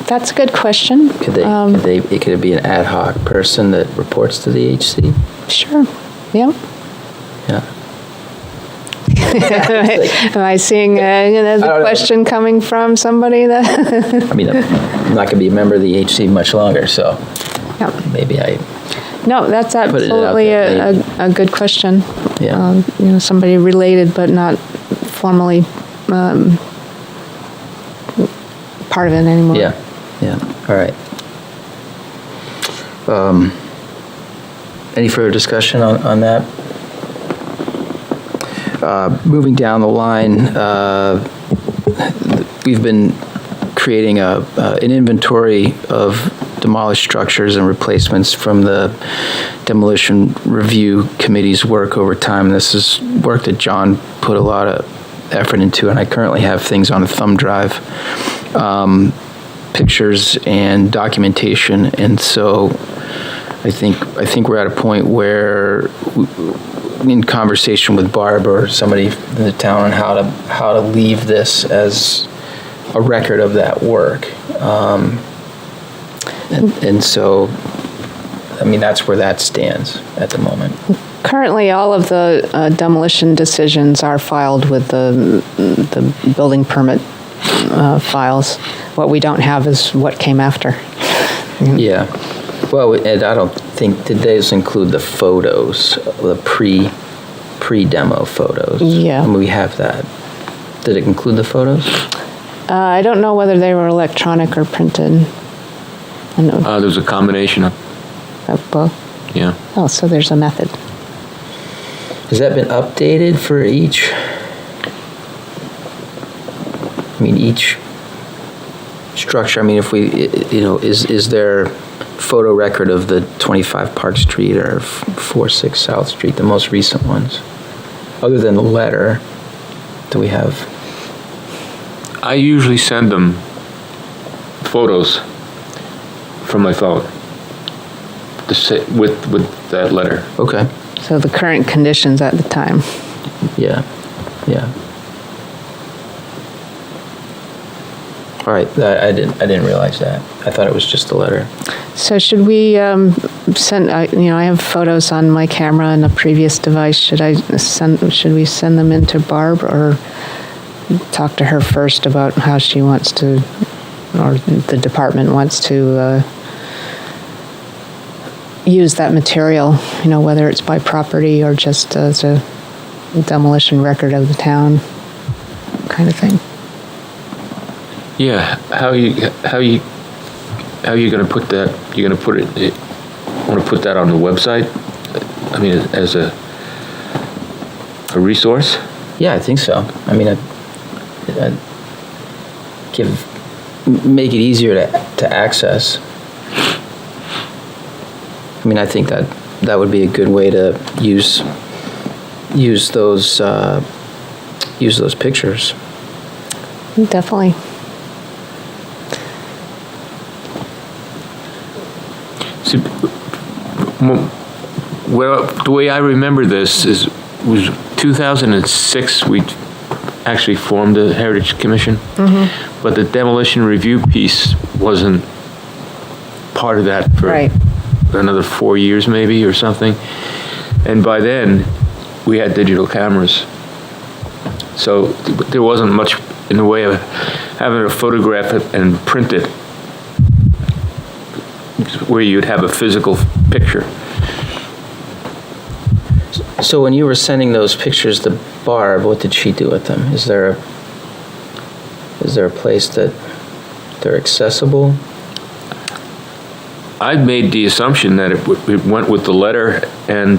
That's a good question. Could it be an ad hoc person that reports to the HC? Sure. Yeah. Yeah. Am I seeing the question coming from somebody that? I mean, I'm not going to be a member of the HC much longer, so Yeah. maybe No, that's Put it out absolutely there, a good question. Yeah. Somebody related but not formally part of it anymore. Yeah, all right. Any further discussion on that? Moving down the line, we've been creating an inventory of demolished structures and replacements from the Demolition Review Committee's work over time. This is work that John put a lot of effort into, and I currently have things on a thumb drive, pictures and documentation. And so I think we're at a point where, in conversation with Barb or somebody in the town, on how to leave this as a record of that work. And so, I mean, that's where that stands at the moment. Currently, all of the demolition decisions are filed with the building permit files. What we don't have is what came after. Yeah. Well, and I don't think, did those include the photos, the pre-demo photos? Yeah. I mean, we have that. Did it include the photos? I don't know whether they were electronic or printed. I know There's a combination of, both. yeah. Oh, so there's a method. Has that been updated for each? I mean, each structure, I mean, if we, is there photo record of the 25 Park Street or 46 South Street, the most recent ones? Other than the letter, do we have? I usually send them photos from my phone with that letter. Okay. So the current conditions at the time. Yeah. All right. I didn't realize that. I thought it was just the letter. So should we send? I have photos on my camera and a previous device. Should we send them in to Barb or talk to her first about how she wants to, or the department wants to use that material? Whether it's by property or just as a demolition record of the town, kind of thing. Yeah, how are you going to put that? You're going to put it. Want to put that on the website? I mean, as a resource. Yeah, I think so. I mean, make it easier to access. I mean, I think that would be a good way to use those pictures. Definitely. See, well, the way I remember this was 2006. We actually formed the Heritage Commission, but the demolition review piece wasn't part of that for Right. another 4 years, maybe, or something. And by then, we had digital cameras, so there wasn't much in the way of having to photograph it and print it, where you'd have a physical picture. So when you were sending those pictures to Barb, what did she do with them? Is there a place that they're accessible? I made the assumption that it went with the letter and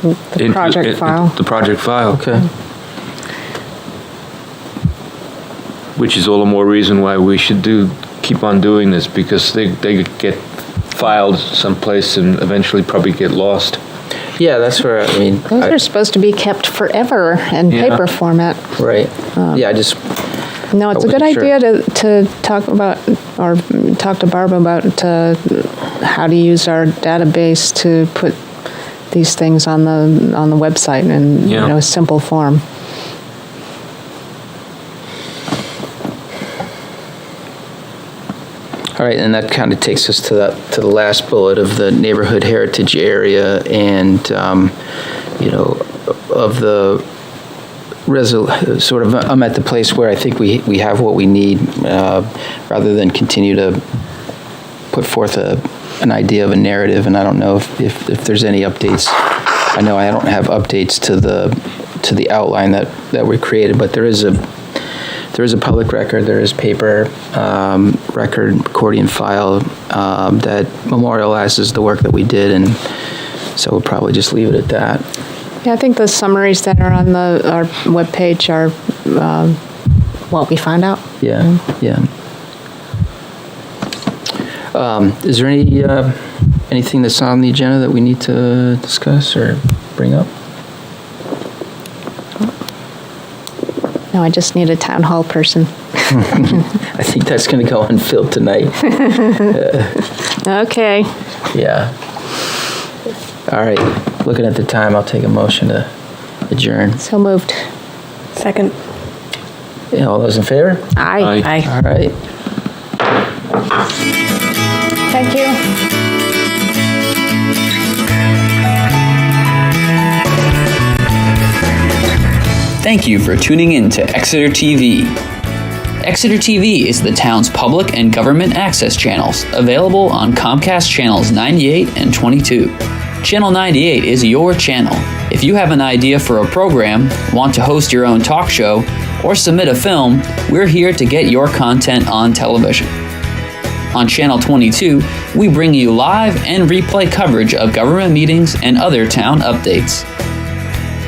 The project file. The project file. Okay. Which is all the more reason why we should keep on doing this, because they get filed someplace and eventually probably get lost. Yeah, that's where, I mean. Those are supposed to be kept forever in Yeah. paper format. Right. Yeah, I just. No, it's a good wasn't sure. idea to talk about, or talk to Barb about how to use our database to put these things on the website in Yeah. a simple form. All right, and that kind of takes us to the last bullet of the neighborhood heritage area, and of the sort of, I'm at the place where I think we have what we need, rather than continue to put forth an idea of a narrative. And I don't know if there's any updates. I know I don't have updates to the outline that we created, but there is a public record, there is paper record, accordion file that memorializes the work that we did, and so we'll probably just leave it at that. Yeah, I think the summaries that are on our webpage are what we find out. Yeah, yeah. Is there anything that's on the agenda that we need to discuss or bring up? No, I just need a town hall person. I think that's going to go unfilled tonight. Okay. Yeah. All right. Looking at the time, I'll take a motion to adjourn. So moved. Second. Yeah, all those in favor? Aye. Aye. All right. Thank you. Thank you for tuning in to Exeter TV. Exeter TV is the town's public and government access channels, available on Comcast channels 98 and 22. Channel 98 is your channel. If you have an idea for a program, want to host your own talk show, or submit a film, we're here to get your content on television. On Channel 22, we bring you live and replay coverage of government meetings and other town updates.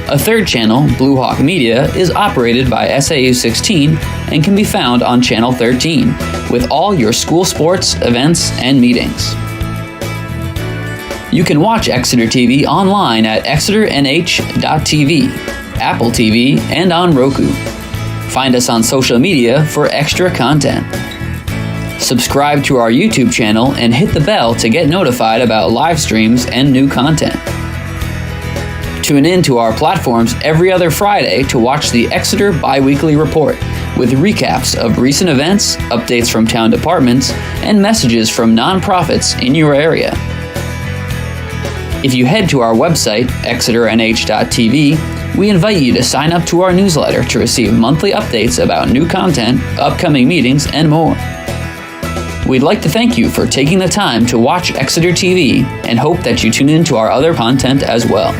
A third channel, Blue Hawk Media, is operated by SAU 16 and can be found on Channel 13, with all your school sports, events, and meetings. You can watch Exeter TV online at exeternh.tv, Apple TV, and on Roku. Find us on social media for extra content. Subscribe to our YouTube channel and hit the bell to get notified about live streams and new content. Tune in to our platforms every other Friday to watch the Exeter Biweekly Report, with recaps of recent events, updates from town departments, and messages from nonprofits in your area. If you head to our website, exeternh.tv, we invite you to sign up to our newsletter to receive monthly updates about new content, upcoming meetings, and more. We'd like to thank you for taking the time to watch Exeter TV and hope that you tune in to our other content as well.